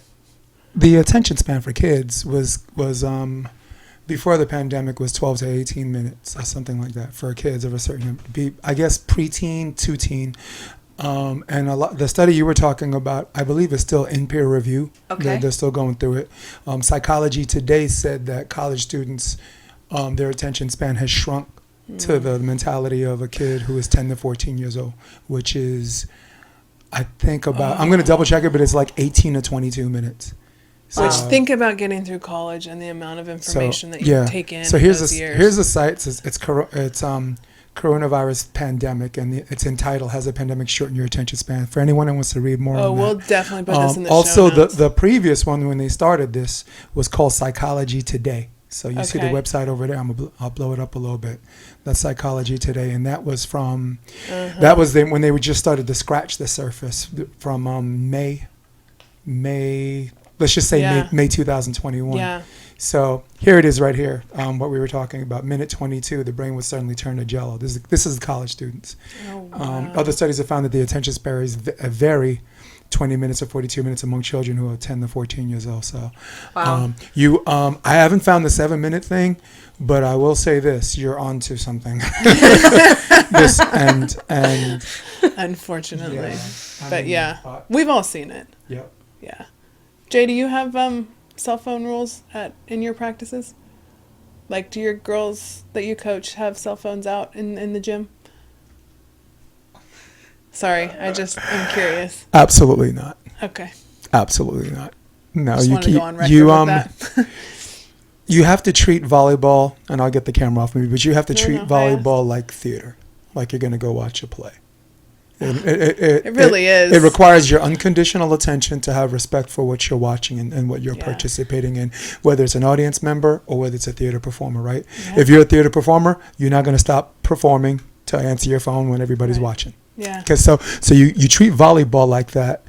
The attention span for kids was before the pandemic was 12 to 18 minutes or something like that for kids of a certain, I guess preteen to teen. And the study you were talking about, I believe, is still in peer review. Okay. They're still going through it. Psychology Today said that college students, their attention span has shrunk to the mentality of a kid who is 10 to 14 years old, which is, I think I'm going to double check it, but it's like 18 to 22 minutes. Which think about getting through college and the amount of information that you take in. So those years. Here's the site. It's coronavirus pandemic, and it's entitled "Has a Pandemic Shortened Your Attention Span?" For anyone who wants to read more on that. We'll definitely put this in the also, show notes. the previous one when they started this was called Psychology Today. So you see the website over there. I'll blow it up a little bit. That's Psychology Today, and that was from that was when they just started to scratch the surface from May. Let's just say May 2021. Yeah. So here it is right here, what we were talking about. Minute 22, the brain would suddenly turn to jello. This is college students. Oh, wow. Other studies have found that the attention spans vary 20 minutes or 42 minutes among children who are 10 to 14 years old. So wow. I haven't found the 7-minute thing, but I will say this, you're onto something. and Unfortunately. We've all seen it. Yep. Yeah. Jay, do you have cell phone rules in your practices? Like, do your girls that you coach have cell phones out in the gym? Sorry, I'm curious. Absolutely not. Okay. Absolutely not. No, Just you wanted to go on record with that. You have to treat volleyball, and I'll get the camera off me, but you have to treat volleyball like theater, like you're going to go watch a play. It really is. It requires your unconditional attention to have respect for what you're watching and what you're participating in, whether it's an audience member or whether it's a theater performer, right? Yeah. If you're a theater performer, you're not going to stop performing to answer your phone when everybody's watching. Yeah. Because so you treat volleyball like that.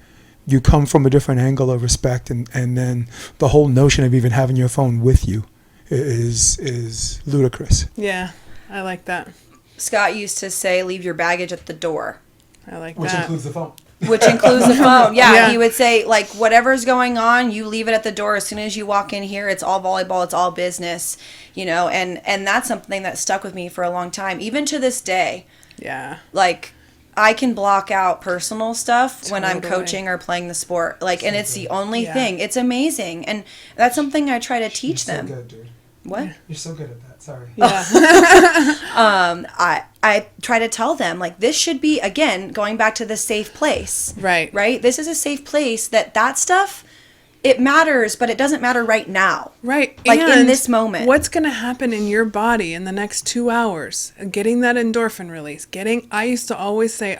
You come from a different angle of respect, and then the whole notion of even having your phone with you is ludicrous. Yeah, I like that. Scott used to say, leave your baggage at the door. I like Which that. includes the phone. Which includes the phone. Yeah, he would say, like, whatever's going on, you leave it at the door. As soon as you walk in here, it's all volleyball, it's all business, and that's something that stuck with me for a long time, even to this day. Yeah. Like, I can block out personal stuff when I'm coaching or playing the sport. Like, and it's the only thing. It's amazing. And that's something I try to teach them. You're so good, dude. What? You're so good at that. Sorry. Yeah. I try to tell them, like, this should be, again, going back to the safe place. Right. Right? This is a safe place that stuff, it matters, but it doesn't matter right now. Right. Like, and in this moment. What's going to happen in your body in the next 2 hours? Getting that endorphin release. I used to always say,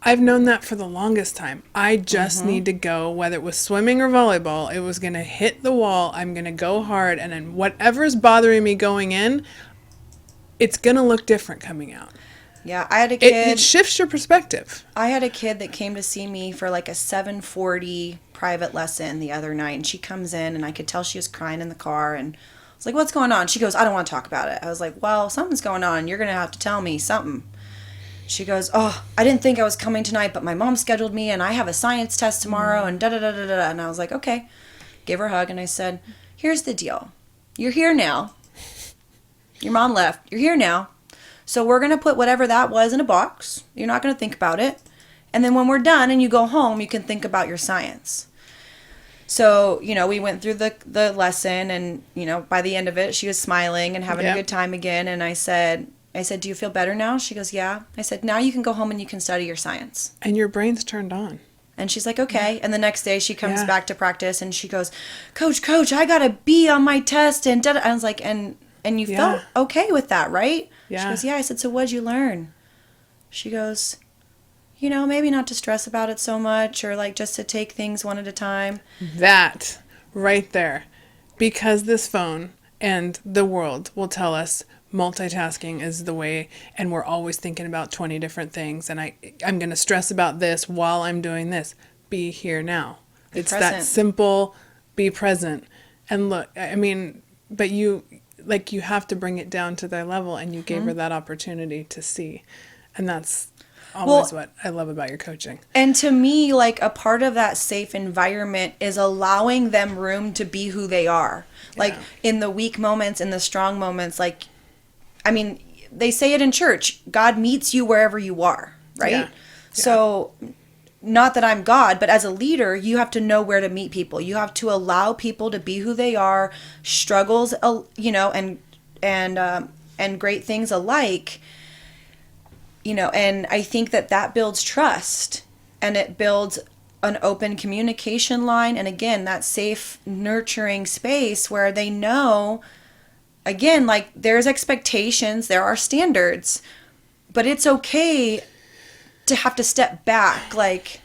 I've known that for the longest time. I just need to go, whether it was swimming or volleyball, it was going to hit the wall. I'm going to go hard. And then whatever's bothering me going in, it's going to look different coming out. Yeah, I had a kid. It shifts your perspective. I had a kid that came to see me for like a 7:40 private lesson the other night. And she comes in and I could tell she was crying in the car. And I was like, what's going on? She goes, I don't want to talk about it. I was like, well, something's going on. You're going to have to tell me something. She goes, I didn't think I was coming tonight, but my mom scheduled me and I have a science test tomorrow and da-da-da-da-da. And I was like, okay. Gave her a hug and I said, here's the deal. You're here now. Your mom left. You're here now. So we're going to put whatever that was in a box. You're not going to think about it. And then when we're done and you go home, you can think about your science. So, we went through the lesson and, by the end of it, she was smiling and having a good time again. And I said, do you feel better now? She goes, yeah. I said, now you can go home and you can study your science. And your brain's turned on. And she's like, okay. Yeah. And the next day she comes back to practice and she goes, Coach, I got a B on my test. And I was like, and you felt okay with that, right? Yeah. She goes, yeah. I said, so what'd you learn? She goes, maybe not to stress about it so much or like just to take things one at a time. That right there. Because this phone and the world will tell us multitasking is the way, and we're always thinking about 20 different things, and I'm going to stress about this while I'm doing this. Be here now. It's that simple. Be present. And look, but you have to bring it down to their level, and you gave her that opportunity to see. And that's always what I love about your coaching. And to me, like, a part of that safe environment is allowing them room to be who they are. Yeah. Like, in the weak moments, in the strong moments, like, they say it in church, God meets you wherever you are, right? Yeah. So, not that I'm God, but as a leader, you have to know where to meet people. You have to allow people to be who they are, struggles, and great things alike, and I think that builds trust, and it builds an open communication line, and again, that safe, nurturing space where they know, again, like there's expectations, there are standards, but it's okay to have to step back, like,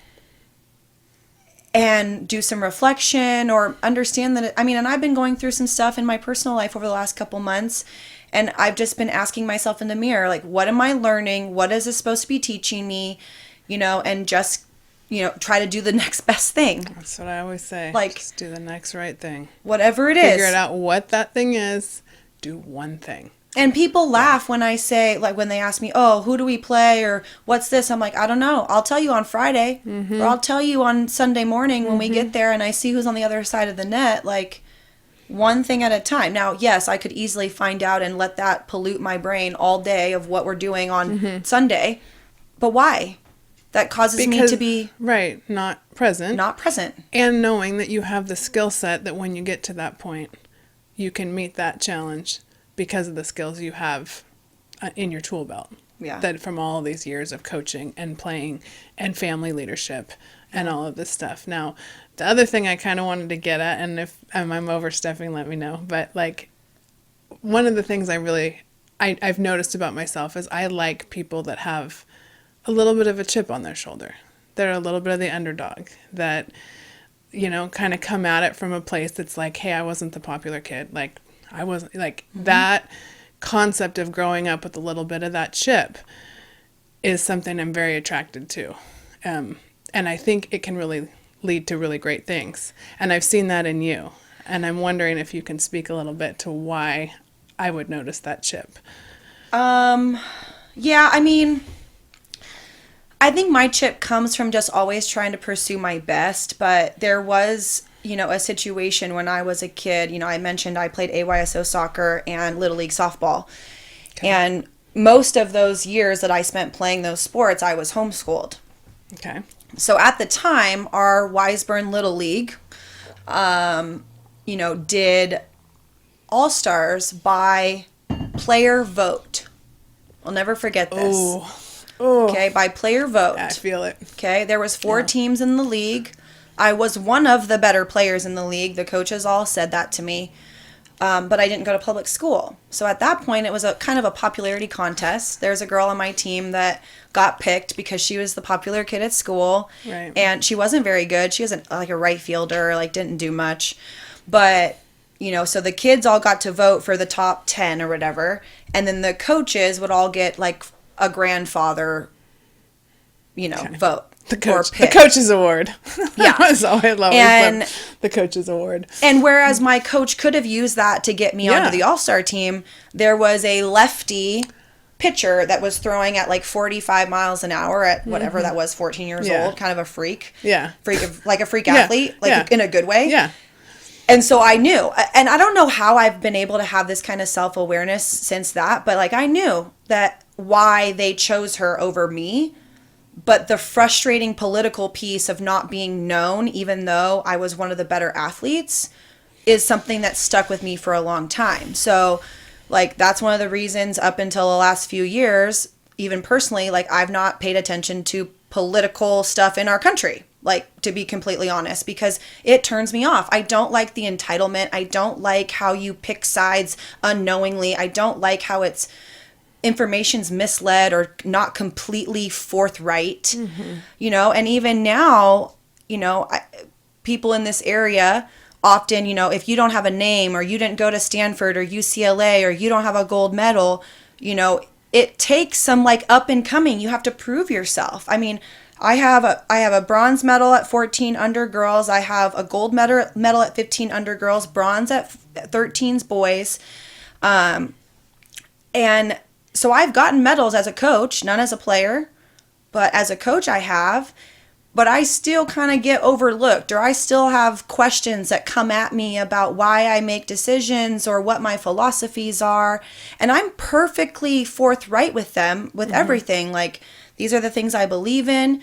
and do some reflection or understand that, and I've been going through some stuff in my personal life over the last couple months, and I've just been asking myself in the mirror, like, what am I learning? What is this supposed to be teaching me? And just, try to do the next best thing. That's what I always say. Like, just do the next right thing. Whatever it is. Figure it out what that thing is. Do one thing. And people laugh when I say, like, when they ask me, oh, who do we play? Or what's this? I'm like, I don't know. I'll tell you on Friday. Or I'll tell you on Sunday morning when we get there and I see who's on the other side of the net. Like, one thing at a time. Now, yes, I could easily find out and let that pollute my brain all day of what we're doing on Sunday. But why? That causes me to be... Right, not present. Not present. And knowing that you have the skill set that when you get to that point, you can meet that challenge because of the skills you have in your tool belt. Yeah. That from all of these years of coaching and playing and family leadership and all of this stuff. Now, the other thing I kind of wanted to get at, and if I'm overstepping, let me know. But, like, one of the things I've noticed about myself is I like people that have a little bit of a chip on their shoulder. They're a little bit of the underdog that, kind of come at it from a place that's like, hey, I wasn't the popular kid. Like, I wasn't, like, that concept of growing up with a little bit of that chip is something I'm very attracted to. And I think it can really lead to really great things. And I've seen that in you. And I'm wondering if you can speak a little bit to why I would notice that chip. Yeah, I think my chip comes from just always trying to pursue my best, but there was, a situation when I was a kid. I mentioned I played AYSO soccer and Little League softball. Okay. And most of those years that I spent playing those sports, I was homeschooled. Okay. So at the time, our Wiseburn Little League, did All-Stars by player vote. I'll never forget this. Oh. Okay, by player vote. I feel it. Okay, there was 4 teams in the league. I was one of the better players in the league. The coaches all said that to me. But I didn't go to public school. So at that point, it was a kind of a popularity contest. There's a girl on my team that got picked because she was the popular kid at school. Right. And she wasn't very good. She wasn't like a right fielder, like didn't do much. But, so the kids all got to vote for the top 10 or whatever. And then the coaches would all get like a grandfather, vote. The coach's award. Yeah. That's all I love. And the coach's award. And whereas my coach could have used that to get me onto the All-Star team, there was a lefty pitcher that was throwing at like 45 miles an hour at whatever that was, 14 years old, kind of a freak. Yeah. Like a freak athlete, in a good way. Yeah. And so I knew, and I don't know how I've been able to have this kind of self-awareness since that, but like I knew that why they chose her over me. But the frustrating political piece of not being known, even though I was one of the better athletes, is something that stuck with me for a long time. So, like, that's one of the reasons up until the last few years, even personally, like, I've not paid attention to political stuff in our country, like, to be completely honest, because it turns me off. I don't like the entitlement. I don't like how you pick sides unknowingly. I don't like how information's misled or not completely forthright, and even now, people in this area often, if you don't have a name or you didn't go to Stanford or UCLA or you don't have a gold medal, it takes some like up and coming. You have to prove yourself. I have a bronze medal at 14 under girls. I have a gold medal at 15 under girls, bronze at 13's boys. And so I've gotten medals as a coach, none as a player, but as a coach I have. But I still kind of get overlooked, or I still have questions that come at me about why I make decisions or what my philosophies are. And I'm perfectly forthright with them, with everything. Like, these are the things I believe in.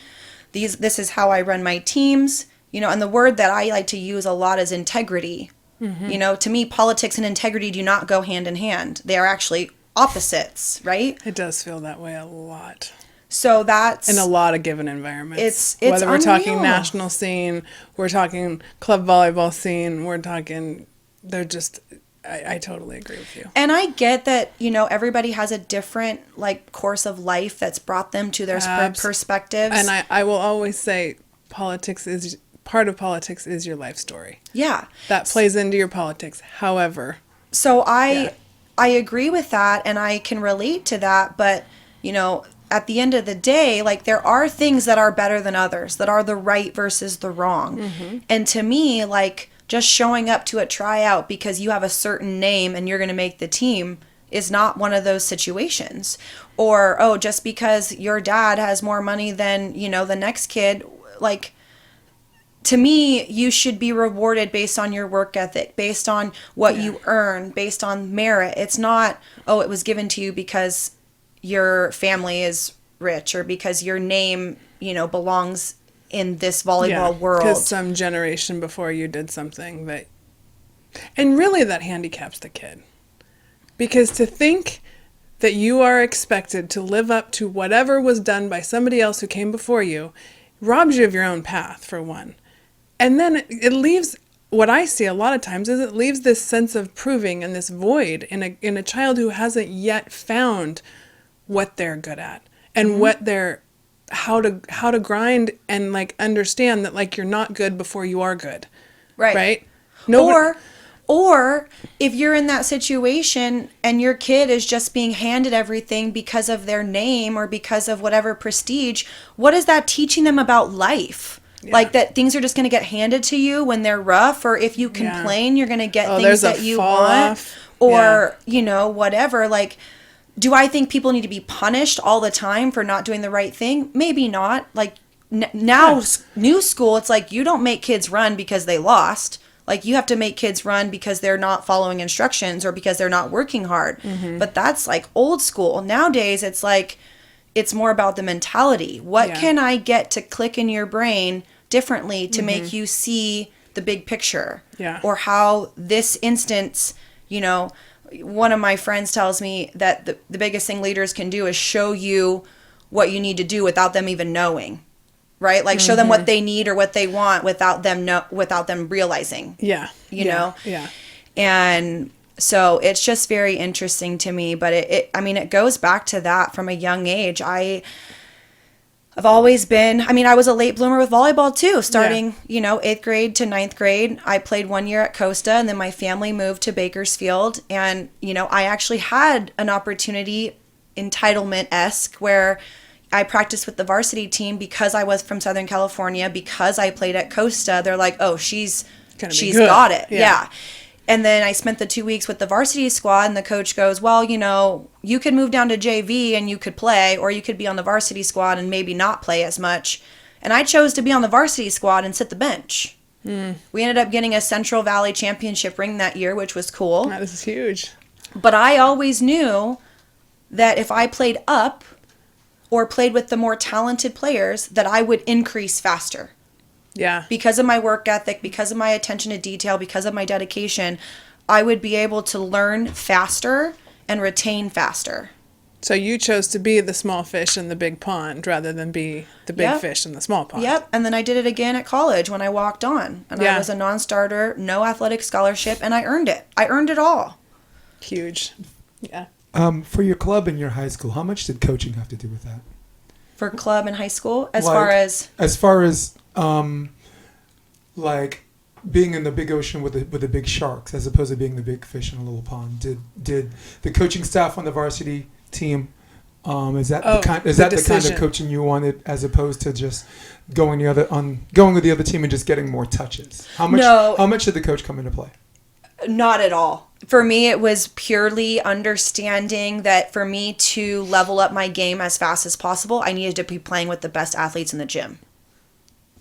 This is how I run my teams. And the word that I like to use a lot is integrity. To me, politics and integrity do not go hand in hand. They are actually opposites, right? It does feel that way a lot. So that's in a lot of given environments. It's whether we're talking unreal. national scene, we're talking club volleyball scene, we're talking, they're just, I totally agree with you. And I get that, everybody has a different course of life that's brought them to their perspectives. And I will always say part of politics is your life story. Yeah. That plays into your politics. However. So I agree with that, and I can relate to that, but, at the end of the day, there are things that are better than others, that are the right versus the wrong. Mm-hmm. And to me, just showing up to a tryout because you have a certain name and you're going to make the team is not one of those situations. Or, just because your dad has more money than, the next kid, to me, you should be rewarded based on your work ethic, based on what you earn, based on merit. It's not, it was given to you because your family is rich or because your name, belongs in this volleyball world. Because some generation before you did something that, and really that handicaps the kid. Because to think that you are expected to live up to whatever was done by somebody else who came before you robs you of your own path, for one. And then it leaves, what I see a lot of times is it leaves this sense of proving and this void in a child who hasn't yet found what they're good at and what they're, how to grind and understand that you're not good before you are good. Right? Or if you're in that situation and your kid is just being handed everything because of their name or because of whatever prestige, what is that teaching them about life? Yeah. That things are just going to get handed to you when they're rough, or if you complain, you're going to get things that you want, or, whatever. Do I think people need to be punished all the time for not doing the right thing? Maybe not. Now, new school, it's you don't make kids run because they lost. You have to make kids run because they're not following instructions or because they're not working hard. Mm-hmm. But that's old school. Nowadays, it's it's more about the mentality. What can I get to click in your brain differently to make you see the big picture? Yeah. Or how this instance, one of my friends tells me that the biggest thing leaders can do is show you what you need to do without them even knowing. Right? Show them what they need or what they want without them realizing. Yeah. You know? Yeah. And so it's just very interesting to me, but it goes back to that from a young age. I've always been, I was a late bloomer with volleyball too, starting, 8th grade to 9th grade. I played 1 year at Costa, and then my family moved to Bakersfield. And, I actually had an opportunity, entitlement-esque, where I practiced with the varsity team because I was from Southern California, because I played at Costa. They're like, oh, she's got it. Yeah. And then I spent the 2 weeks with the varsity squad, and the coach goes, well, you could move down to JV and you could play, or you could be on the varsity squad and maybe not play as much. And I chose to be on the varsity squad and sit the bench. Mm. We ended up getting a Central Valley championship ring that year, which was cool. That was huge. But I always knew that if I played up or played with the more talented players, that I would increase faster. Yeah. Because of my work ethic, because of my attention to detail, because of my dedication, I would be able to learn faster and retain faster. So you chose to be the small fish in the big pond rather than be the big fish in the small pond. Yep. And then I did it again at college when I walked on. And I was a non-starter, no athletic scholarship, and I earned it. I earned it all. Huge. Yeah. For your club in your high school, how much did coaching have to do with that? For club in high school? As far as being in the big ocean with the big sharks as opposed to being the big fish in a little pond. Did the coaching staff on the varsity team is that the kind of coaching you wanted, as opposed to just going with the other team and just getting more touches? How much did the coach come into play? Not at all. For me, it was purely understanding that for me to level up my game as fast as possible, I needed to be playing with the best athletes in the gym.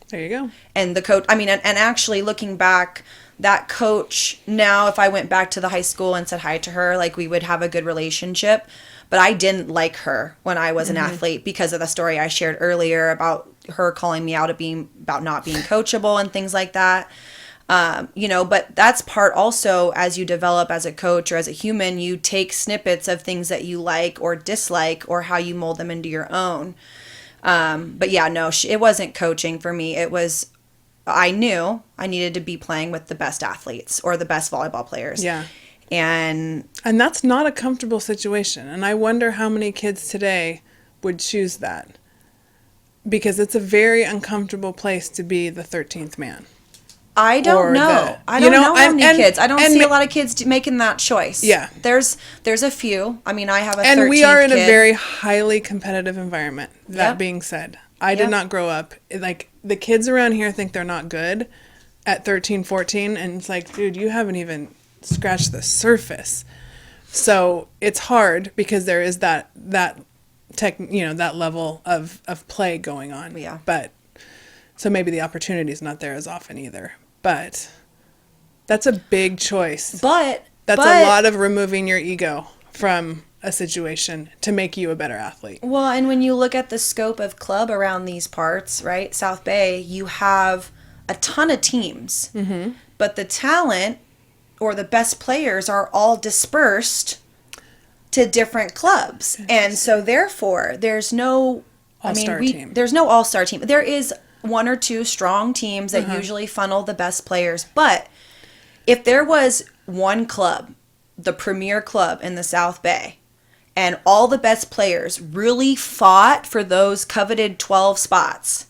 There you go. And the coach, and actually looking back, that coach, now if I went back to the high school and said hi to her, we would have a good relationship. But I didn't like her when I was an athlete because of the story I shared earlier about her calling me out about not being coachable and things like that. But that's part also as you develop as a coach or as a human, you take snippets of things that you like or dislike or how you mold them into your own. But yeah, no, it wasn't coaching for me. It was, I knew I needed to be playing with the best athletes or the best volleyball players. Yeah. And that's not a comfortable situation. And I wonder how many kids today would choose that, because it's a very uncomfortable place to be the 13th man. I don't know. I don't know how many kids. I don't see a lot of kids making that choice. Yeah. There's a few. I mean, I have a 13th kid. And we are in a very highly competitive environment. That being said, I did not grow up. Like, the kids around here think they're not good at 13, 14. And it's like, dude, you haven't even scratched the surface. So it's hard because there is that level of play going on. Yeah. But so maybe the opportunity is not there as often either. But that's a big choice. That's a lot of removing your ego from a situation to make you a better athlete. Well, and when you look at the scope of club around these parts, right, South Bay, you have a ton of teams. Mm-hmm. But the talent or the best players are all dispersed to different clubs. And so therefore, there's no all-star team. There's no all-star team. There is one or two strong teams that usually funnel the best players. But if there was one club, the premier club in the South Bay, and all the best players really fought for those coveted 12 spots,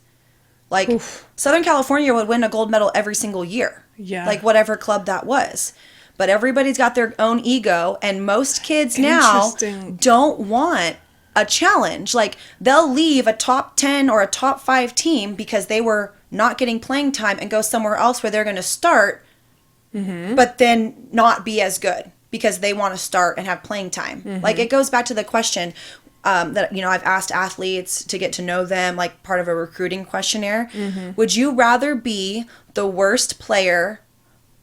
like Southern California would win a gold medal every single year. Yeah. Like whatever club that was. But everybody's got their own ego, and most kids now don't want a challenge. Like, they'll leave a top 10 or a top 5 team because they were not getting playing time and go somewhere else where they're going to start, but then not be as good because they want to start and have playing time. Like, it goes back to the question that, I've asked athletes to get to know them, like part of a recruiting questionnaire. Would you rather be the worst player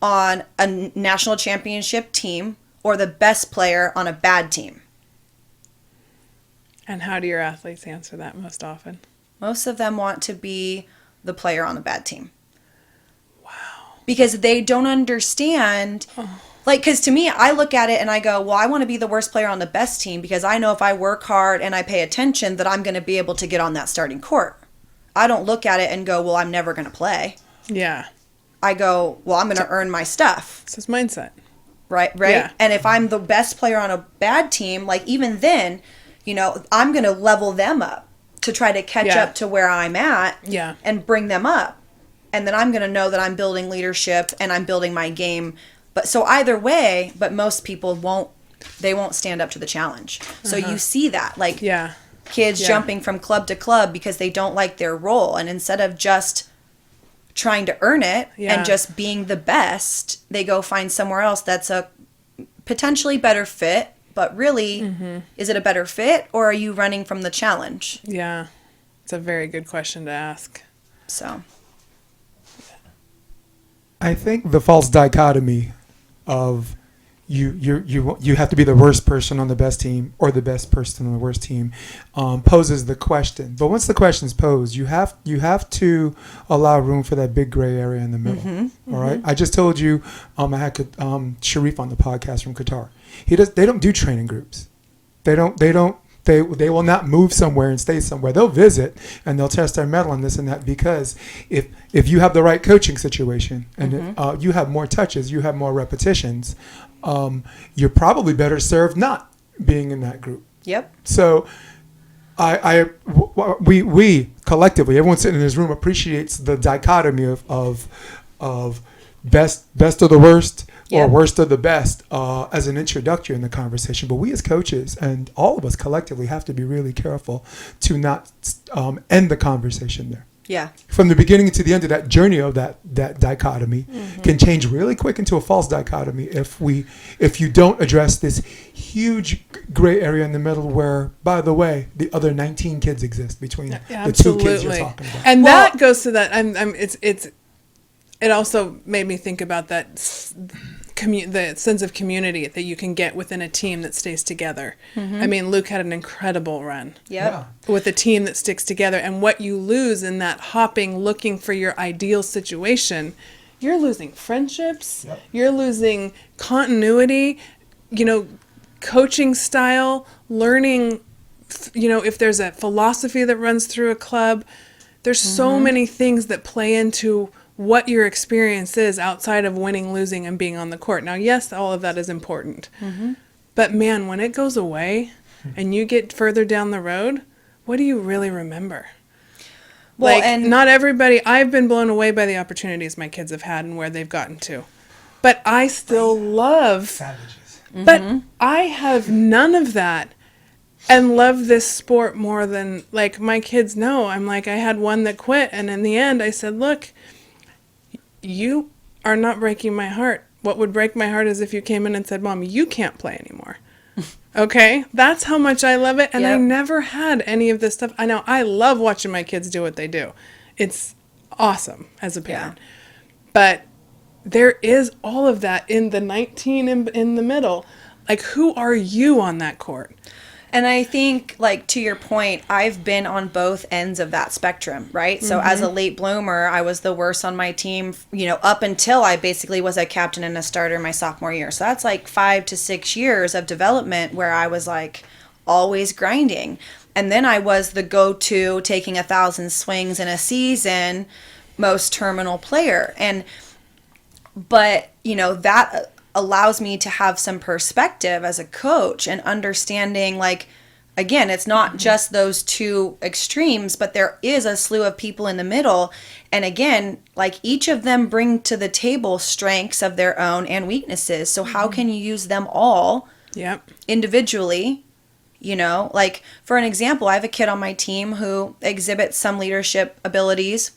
on a national championship team or the best player on a bad team? And how do your athletes answer that most often? Most of them want to be the player on the bad team. Wow. Because they don't understand. Like, because to me, I look at it and I go, well, I want to be the worst player on the best team because I know if I work hard and I pay attention that I'm going to be able to get on that starting court. I don't look at it and go, well, I'm never going to play. Yeah. I go, well, I'm going to earn my stuff. It's his mindset. Right? Yeah. And if I'm the best player on a bad team, like, even then, I'm going to level them up to try to catch up to where I'm at and bring them up. And then I'm going to know that I'm building leadership and I'm building my game. But so either way, but most people won't stand up to the challenge. So you see that, like, kids jumping from club to club because they don't like their role. And instead of just trying to earn it and just being the best, they go find somewhere else that's a potentially better fit. But really, is it a better fit, or are you running from the challenge? Yeah, it's a very good question to ask. So, I think the false dichotomy of you have to be the worst person on the best team or the best person on the worst team poses the question. But once the question is posed, you have to allow room for that big gray area in the middle. All right. I just told you I had Sharif on the podcast from Qatar. They don't do training groups. They will not move somewhere and stay somewhere. They'll visit and they'll test their mettle on this and that, because if you have the right coaching situation and you have more touches, you have more repetitions, you're probably better served not being in that group. Yep. So we collectively, everyone sitting in this room appreciates the dichotomy of best of the worst or worst of the best as an introductory in the conversation. But we as coaches and all of us collectively have to be really careful to not end the conversation there. Yeah. From the beginning to the end of that journey of that dichotomy can change really quick into a false dichotomy if you don't address this huge gray area in the middle where, by the way, the other 19 kids exist between the two kids you're talking about. And that goes to that. It also made me think about that the sense of community that you can get within a team that stays together. I mean, Luke had an incredible run with a team that sticks together, and what you lose in that hopping, looking for your ideal situation, you're losing friendships, Yep. you're losing continuity, coaching style, learning, if there's a philosophy that runs through a club. There's so many things that play into what your experience is outside of winning, losing, and being on the court. Now, yes, all of that is important. But man, when it goes away and you get further down the road, what do you really remember? Well, like, and not everybody, I've been blown away by the opportunities my kids have had and where they've gotten to. But I still love, Savages. but I have none of that. And love this sport more than, like, my kids know. I'm like, I had one that quit, and in the end I said, look, you are not breaking my heart. What would break my heart is if you came in and said, Mom, you can't play anymore. Okay? That's how much I love it, and I never had any of this stuff. I know, I love watching my kids do what they do. It's awesome as a parent. But there is all of that in the 19 in the middle. Like, who are you on that court? And I think, like, to your point, I've been on both ends of that spectrum, right? So as a late bloomer, I was the worst on my team, up until I basically was a captain and a starter my sophomore year. So that's like 5 to 6 years of development where I was like always grinding. And then I was the go-to, taking 1,000 swings in a season, most terminal player. But that allows me to have some perspective as a coach and understanding, like, again, it's not just those two extremes, but there is a slew of people in the middle. And again, like, each of them bring to the table strengths of their own and weaknesses. So how can you use them all individually? Like, for an example, I have a kid on my team who exhibits some leadership abilities.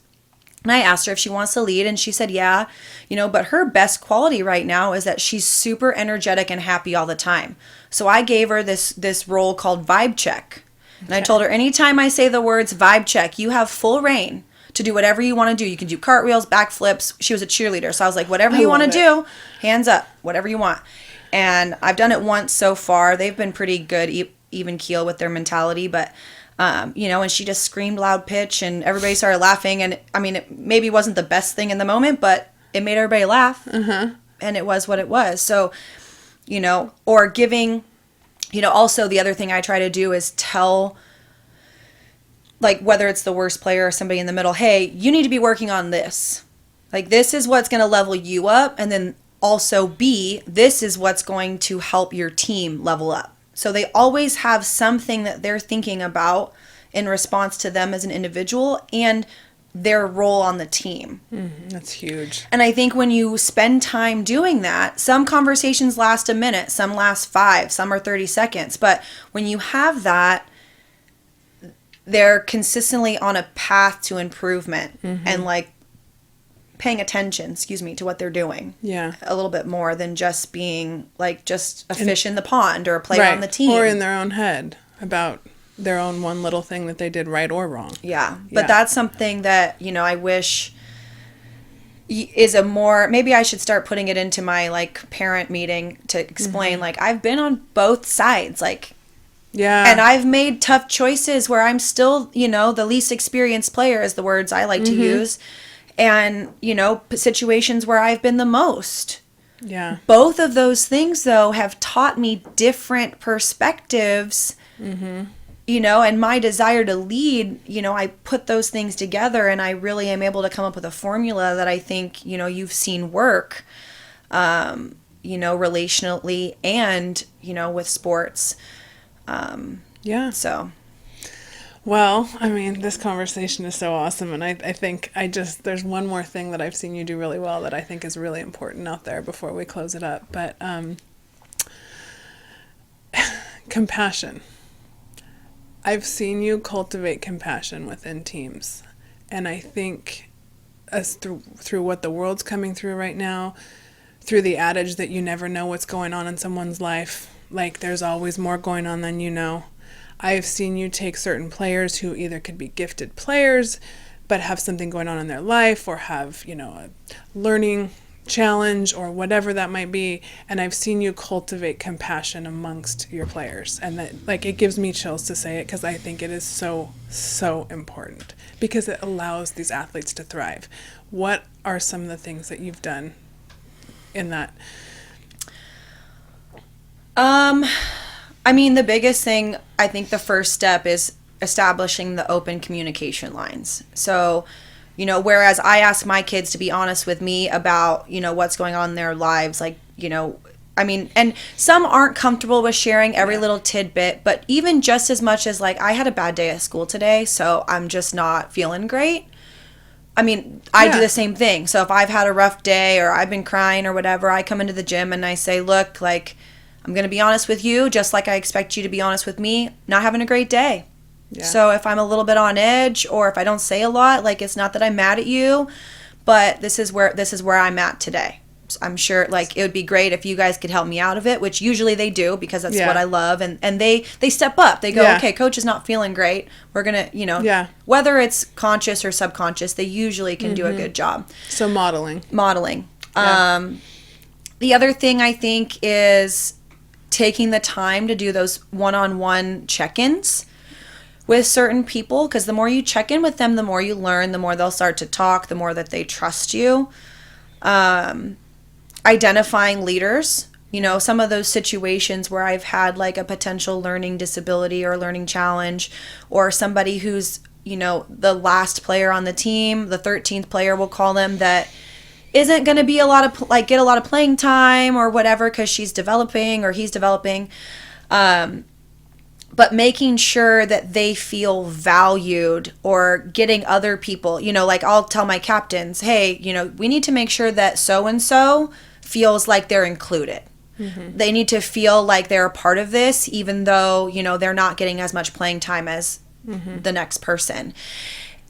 And I asked her if she wants to lead, and she said, yeah, but her best quality right now is that she's super energetic and happy all the time. So I gave her this role called vibe check. And I told her, anytime I say the words vibe check, you have full reign to do whatever you want to do. You can do cartwheels, backflips. She was a cheerleader. So I was like, whatever you want to do, hands up, whatever you want. And I've done it once so far. They've been pretty good, even keel with their mentality, but and she just screamed loud pitch and everybody started laughing. And I mean, it maybe wasn't the best thing in the moment, but it made everybody laugh. And it was what it was. So, or giving, also the other thing I try to do is tell, like, whether it's the worst player or somebody in the middle, hey, you need to be working on this. Like, this is what's going to level you up. And then also B, this is what's going to help your team level up. So they always have something that they're thinking about in response to them as an individual and their role on the team. That's huge. And I think when you spend time doing that, some conversations last a minute, some last 5, some are 30 seconds. But when you have that, they're consistently on a path to improvement and like paying attention, to what they're doing. Yeah. A little bit more than just being like just a fish in the pond or a player on the team. Or in their own head about their own one little thing that they did right or wrong. Yeah. But that's something that, I wish is a more, maybe I should start putting it into my like parent meeting to explain, like, I've been on both sides, like, and I've made tough choices where I'm still, the least experienced player is the words I like to use. And, situations where I've been the most. Yeah. Both of those things, though, have taught me different perspectives, and my desire to lead, I put those things together and I really am able to come up with a formula that I think, you've seen work, relationally and, with sports. So. Well, I mean, this conversation is so awesome, and I think there's one more thing that I've seen you do really well that I think is really important out there before we close it up, but compassion. I've seen you cultivate compassion within teams, and I think as through what the world's coming through right now, through the adage that you never know what's going on in someone's life, like there's always more going on than you know. I've seen you take certain players who either could be gifted players but have something going on in their life or have, a learning challenge or whatever that might be, and I've seen you cultivate compassion amongst your players, and that, like, it gives me chills to say it, because I think it is so important, because it allows these athletes to thrive. What are some of the things that you've done in that? I mean, the biggest thing, I think the first step is establishing the open communication lines. So, you know, whereas I ask my kids to be honest with me about, you know, what's going on in their lives, like, you know, I mean, and some aren't comfortable with sharing every little tidbit, but even just as much as, like, I had a bad day at school today, so I'm just not feeling great. I mean, I do the same thing. So if I've had a rough day or I've been crying or whatever, I come into the gym and I say, look, like, I'm going to be honest with you, just like I expect you to be honest with me, not having a great day. Yeah. So if I'm a little bit on edge, or if I don't say a lot, like, it's not that I'm mad at you, but this is where I'm at today. I'm sure, like, it would be great if you guys could help me out of it, which usually they do, because that's what I love. And they step up. They go, okay, coach is not feeling great. We're going to, you know, whether it's conscious or subconscious, they usually can do a good job. So modeling. Yeah. The other thing I think is taking the time to do those one-on-one check-ins with certain people, because the more you check in with them, the more you learn, the more they'll start to talk, the more that they trust you. Identifying leaders, you know, some of those situations where I've had, like, a potential learning disability or learning challenge, or somebody who's, you know, the last player on the team, the 13th player, we'll call them, that isn't going to be get a lot of playing time or whatever, because she's developing or he's developing. But making sure that they feel valued, or getting other people, you know, like, I'll tell my captains, hey, you know, we need to make sure that so-and-so feels like they're included. Mm-hmm. They need to feel like they're a part of this, even though, you know, they're not getting as much playing time as the next person.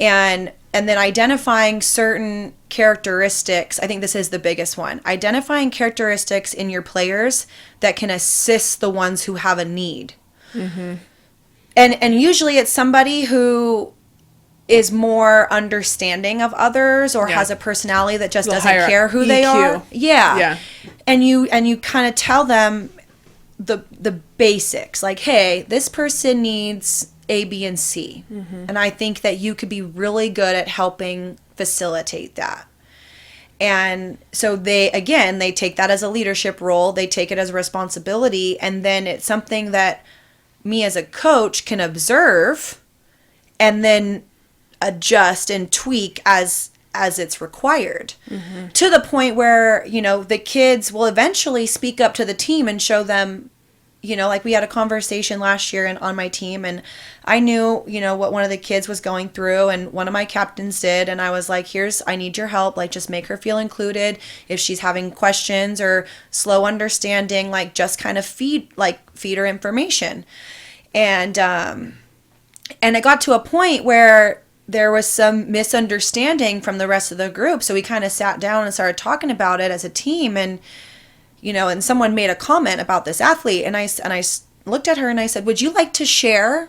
And then identifying certain characteristics. I think this is the biggest one. Identifying characteristics in your players that can assist the ones who have a need. Mm-hmm. And usually it's somebody who is more understanding of others, or has a personality that just doesn't care who they are. Yeah. And you kind of tell them the basics, like, hey, this person needs A, B, and C. Mm-hmm. And I think that you could be really good at helping facilitate that. And so they take that as a leadership role. They take it as a responsibility. And then it's something that me as a coach can observe and then adjust and tweak as it's required, to the point where, you know, the kids will eventually speak up to the team and show them, you know, like, we had a conversation last year on my team, and I knew, you know, what one of the kids was going through, and one of my captains did, and I was like, I need your help, like, just make her feel included. If she's having questions or slow understanding, like, just kind of feed her information. And it got to a point where there was some misunderstanding from the rest of the group, so we kind of sat down and started talking about it as a team. And, you know, and someone made a comment about this athlete, and I looked at her and I said, would you like to share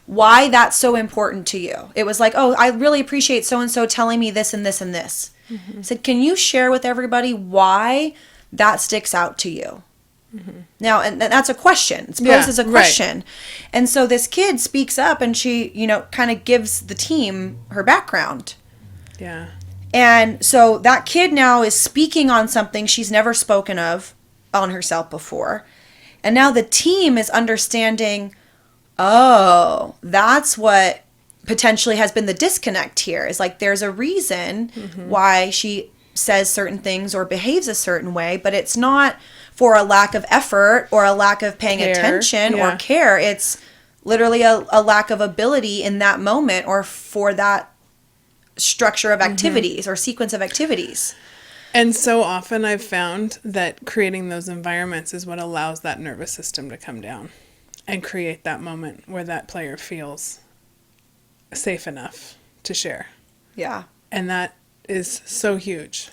why that's so important to you? It was like, oh, I really appreciate so-and-so telling me this and this and this. Mm-hmm. I said, can you share with everybody why that sticks out to you? Mm-hmm. Now, and that's a question. It's posed as a question. Right. And so this kid speaks up, and she, you know, kind of gives the team her background. Yeah. And so that kid now is speaking on something she's never spoken of on herself before. And now the team is understanding, oh, that's what potentially has been the disconnect here. Is like, there's a reason why she says certain things or behaves a certain way, but it's not for a lack of effort or a lack of paying attention or care. It's literally a lack of ability in that moment, or for that structure of activities or sequence of activities. And so often I've found that creating those environments is what allows that nervous system to come down and create that moment where that player feels safe enough to share. Yeah. And that is so huge,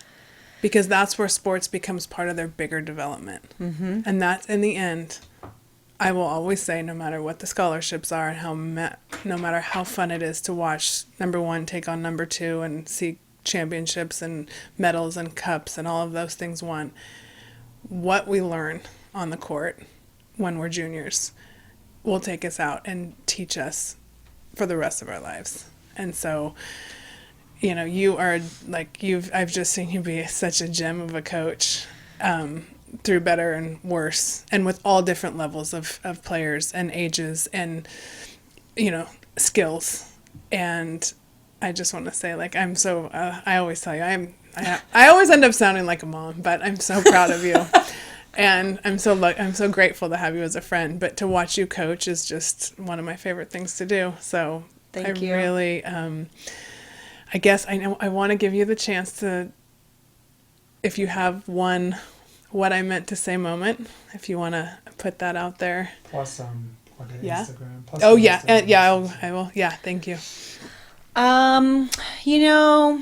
because that's where sports becomes part of their bigger development. Mm-hmm. And that's, in the end, I will always say, no matter what the scholarships are and no matter how fun it is to watch number one take on number two and see championships and medals and cups and all of those things won. What we learn on the court when we're juniors will take us out and teach us for the rest of our lives. And so, you know, you are like, I've just seen you be such a gem of a coach, through better and worse, and with all different levels of players and ages and, you know, skills. And I just want to say, like, I'm so, I always tell you, I always end up sounding like a mom, but I'm so proud of you. And I'm so grateful to have you as a friend, but to watch you coach is just one of my favorite things to do. So Thank you. Really, I guess I want to give you the chance to, if you have one, what I meant to say moment, if you want to put that out there. Plus, Yeah. Instagram. Plus Oh yeah, Instagram. I will. Yeah, thank you. You know,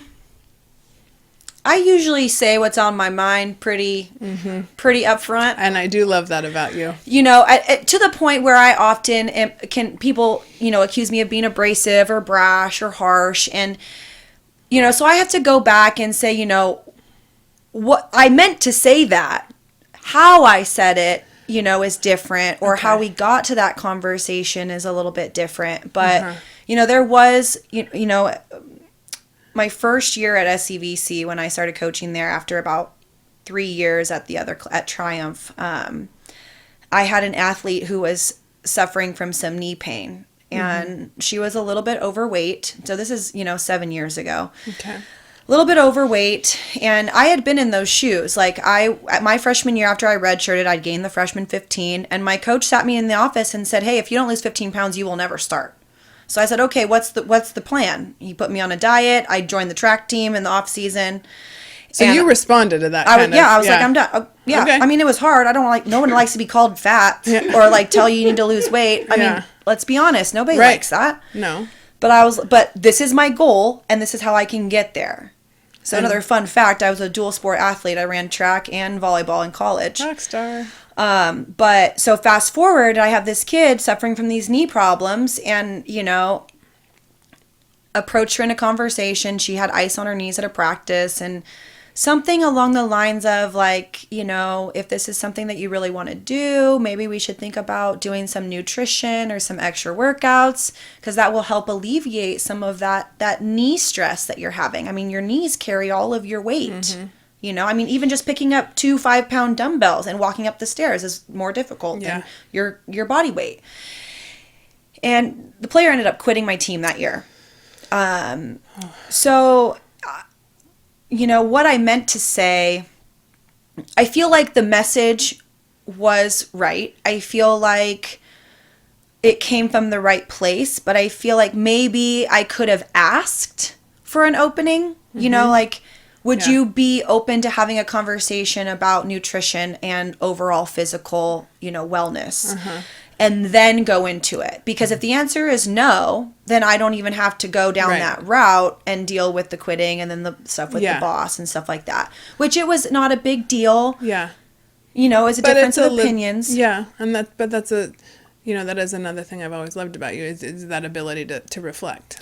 I usually say what's on my mind pretty upfront. And I do love that about you. You know, to the point where I often people, you know, accuse me of being abrasive or brash or harsh. And, you know, so I have to go back and say, you know, what I meant to say that. How I said it, you know, is different, or how we got to that conversation is a little bit different. But, you know, there was, you know, my first year at SCVC, when I started coaching there after about 3 years at Triumph, I had an athlete who was suffering from some knee pain, and she was a little bit overweight. So this is, you know, 7 years ago. Okay. A little bit overweight, and I had been in those shoes. Like, at my freshman year, after I redshirted, I'd gained the freshman 15, and my coach sat me in the office and said, "Hey, if you don't lose 15 pounds, you will never start." So I said, "Okay, what's the plan?" He put me on a diet. I joined the track team in the off season. So you responded to that. I was like, I'm done. Yeah. Okay. I mean, it was hard. No one likes to be called fat or like tell you need to lose weight. I mean, let's be honest. Nobody likes that. No. But this is my goal, and this is how I can get there. So another fun fact, I was a dual sport athlete. I ran track and volleyball in college. Rockstar. But so fast forward, I have this kid suffering from these knee problems, and, you know, approached her in a conversation. She had ice on her knees at a practice, and something along the lines of, like, you know, if this is something that you really want to do, maybe we should think about doing some nutrition or some extra workouts, because that will help alleviate some of that knee stress that you're having. I mean, your knees carry all of your weight. You know, I mean, even just picking up 2 5-pound dumbbells and walking up the stairs is more difficult than your body weight. And the player ended up quitting my team that year. So, you know, what I meant to say, I feel like the message was right. I feel like it came from the right place, but I feel like maybe I could have asked for an opening, you know, like, would you be open to having a conversation about nutrition and overall physical, you know, wellness? And then go into it. Because if the answer is no, then I don't even have to go down that route and deal with the quitting and then the stuff with the boss and stuff like that. Which it was not a big deal. Yeah. You know, it's a difference of opinions. And that's you know, that is another thing I've always loved about you is that ability to reflect.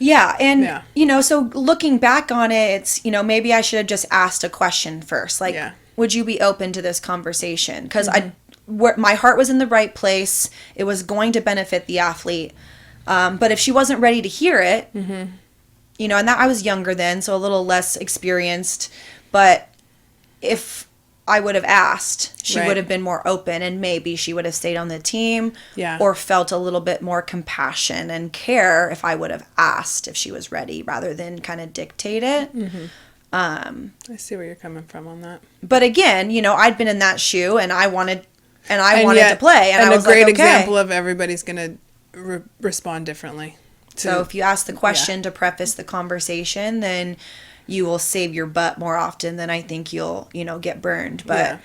Yeah, and, you know, so looking back on it, it's, you know, maybe I should have just asked a question first. Like, would you be open to this conversation? Because my heart was in the right place. It was going to benefit the athlete. But if she wasn't ready to hear it, you know, and I was younger then, so a little less experienced. But if I would have asked, she would have been more open, and maybe she would have stayed on the team or felt a little bit more compassion and care if I would have asked if she was ready rather than kind of dictate it. I see where you're coming from on that. But again, you know, I'd been in that shoe, and I wanted to play. And I was a great like, okay. example of everybody's going to respond differently. So if you ask the question to preface the conversation, then you will save your butt more often than I think you'll, you know, get burned. But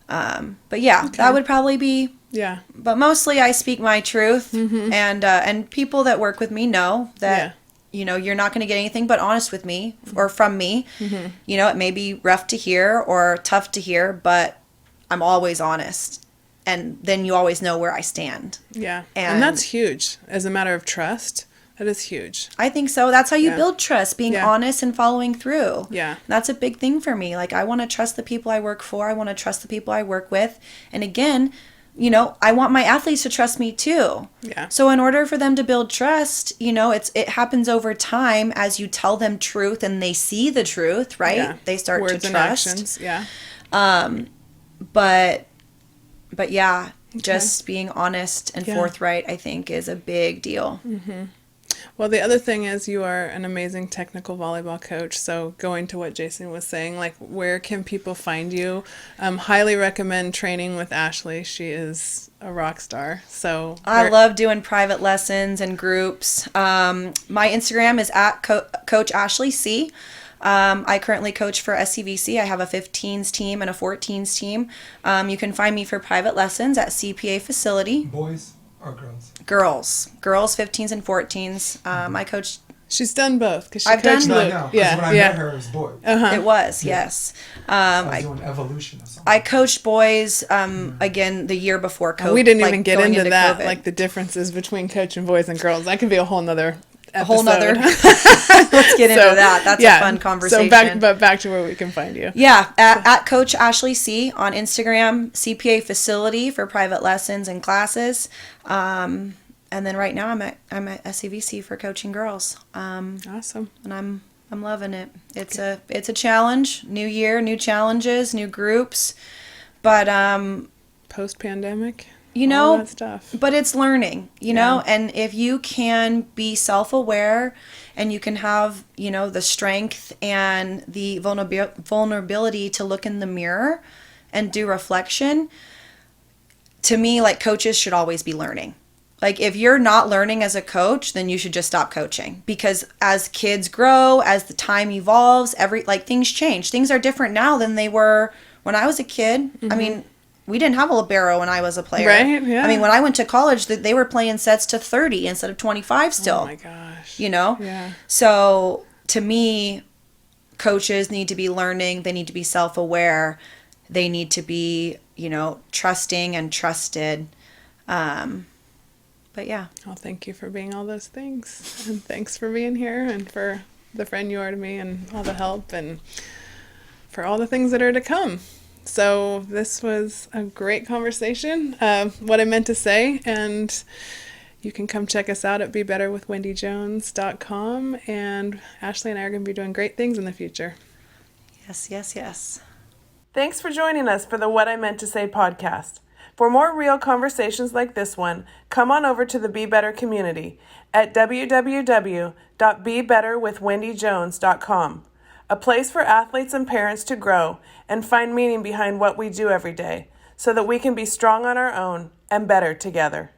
that would probably be. Yeah. But mostly I speak my truth, and people that work with me know that, you know, you're not going to get anything but honest with me or from me. You know, it may be rough to hear or tough to hear, but I'm always honest. And then you always know where I stand. Yeah. And that's huge as a matter of trust. That is huge. I think so. That's how you Yeah. build trust, being Yeah. honest and following through. Yeah. That's a big thing for me. Like, I want to trust the people I work for. I want to trust the people I work with. And again, you know, I want my athletes to trust me too. Yeah. So in order for them to build trust, you know, it happens over time as you tell them truth and they see the truth, right? Yeah. They start Words to and trust. actions. Yeah. But yeah, just being honest and Yeah. forthright, I think, is a big deal. Well, the other thing is you are an amazing technical volleyball coach. So going to what Jason was saying, like, where can people find you? Highly recommend training with Ashley. She is a rock star. So I love doing private lessons and groups. My Instagram is at Coach Ashley C. I currently coach for SCVC. I have a 15s team and a 14s team. You can find me for private lessons at CPA facility. Boys or girls? Girls 15s and 14s. I coach. She's done both because she I've done- coached No, I Luke. know. 'Cause Yeah, when I yeah. met her, it was boys. It was, yes. I was doing evolution or something. I coached boys again the year before COVID. We didn't like, even get going into that, COVID. like the differences between coaching boys and girls. That could be a whole nother episode. a whole nother. Let's get into that. That's a fun conversation. So back to where we can find you. Yeah, at Coach Ashley C on Instagram, CPA facility for private lessons and classes. And then right now I'm at SCVC for coaching girls. Awesome. And I'm loving it. It's a challenge. New year, new challenges, new groups. But Post-pandemic, you all know, that stuff. but it's learning, you know, and if you can be self-aware and you can have, you know, the strength and the vulnerability to look in the mirror and do reflection, to me, like, coaches should always be learning. Like, if you're not learning as a coach, then you should just stop coaching, because as kids grow, as the time evolves, things change. Things are different now than they were when I was a kid. I mean, we didn't have a libero when I was a player. Right, yeah. I mean, when I went to college, they were playing sets to 30 instead of 25 still. Oh my gosh. You know? Yeah. So, to me, coaches need to be learning. They need to be self-aware. They need to be, you know, trusting and trusted. But yeah. Well, thank you for being all those things. And thanks for being here and for the friend you are to me and all the help and for all the things that are to come. So this was a great conversation. What I meant to say, and you can come check us out at BeBetterWithWendyJones.com. And Ashley and I are going to be doing great things in the future. Yes. Thanks for joining us for the What I Meant to Say podcast. For more real conversations like this one, come on over to the Be Better community at www.BeBetterWithWendyJones.com, a place for athletes and parents to grow and find meaning behind what we do every day so that we can be strong on our own and better together.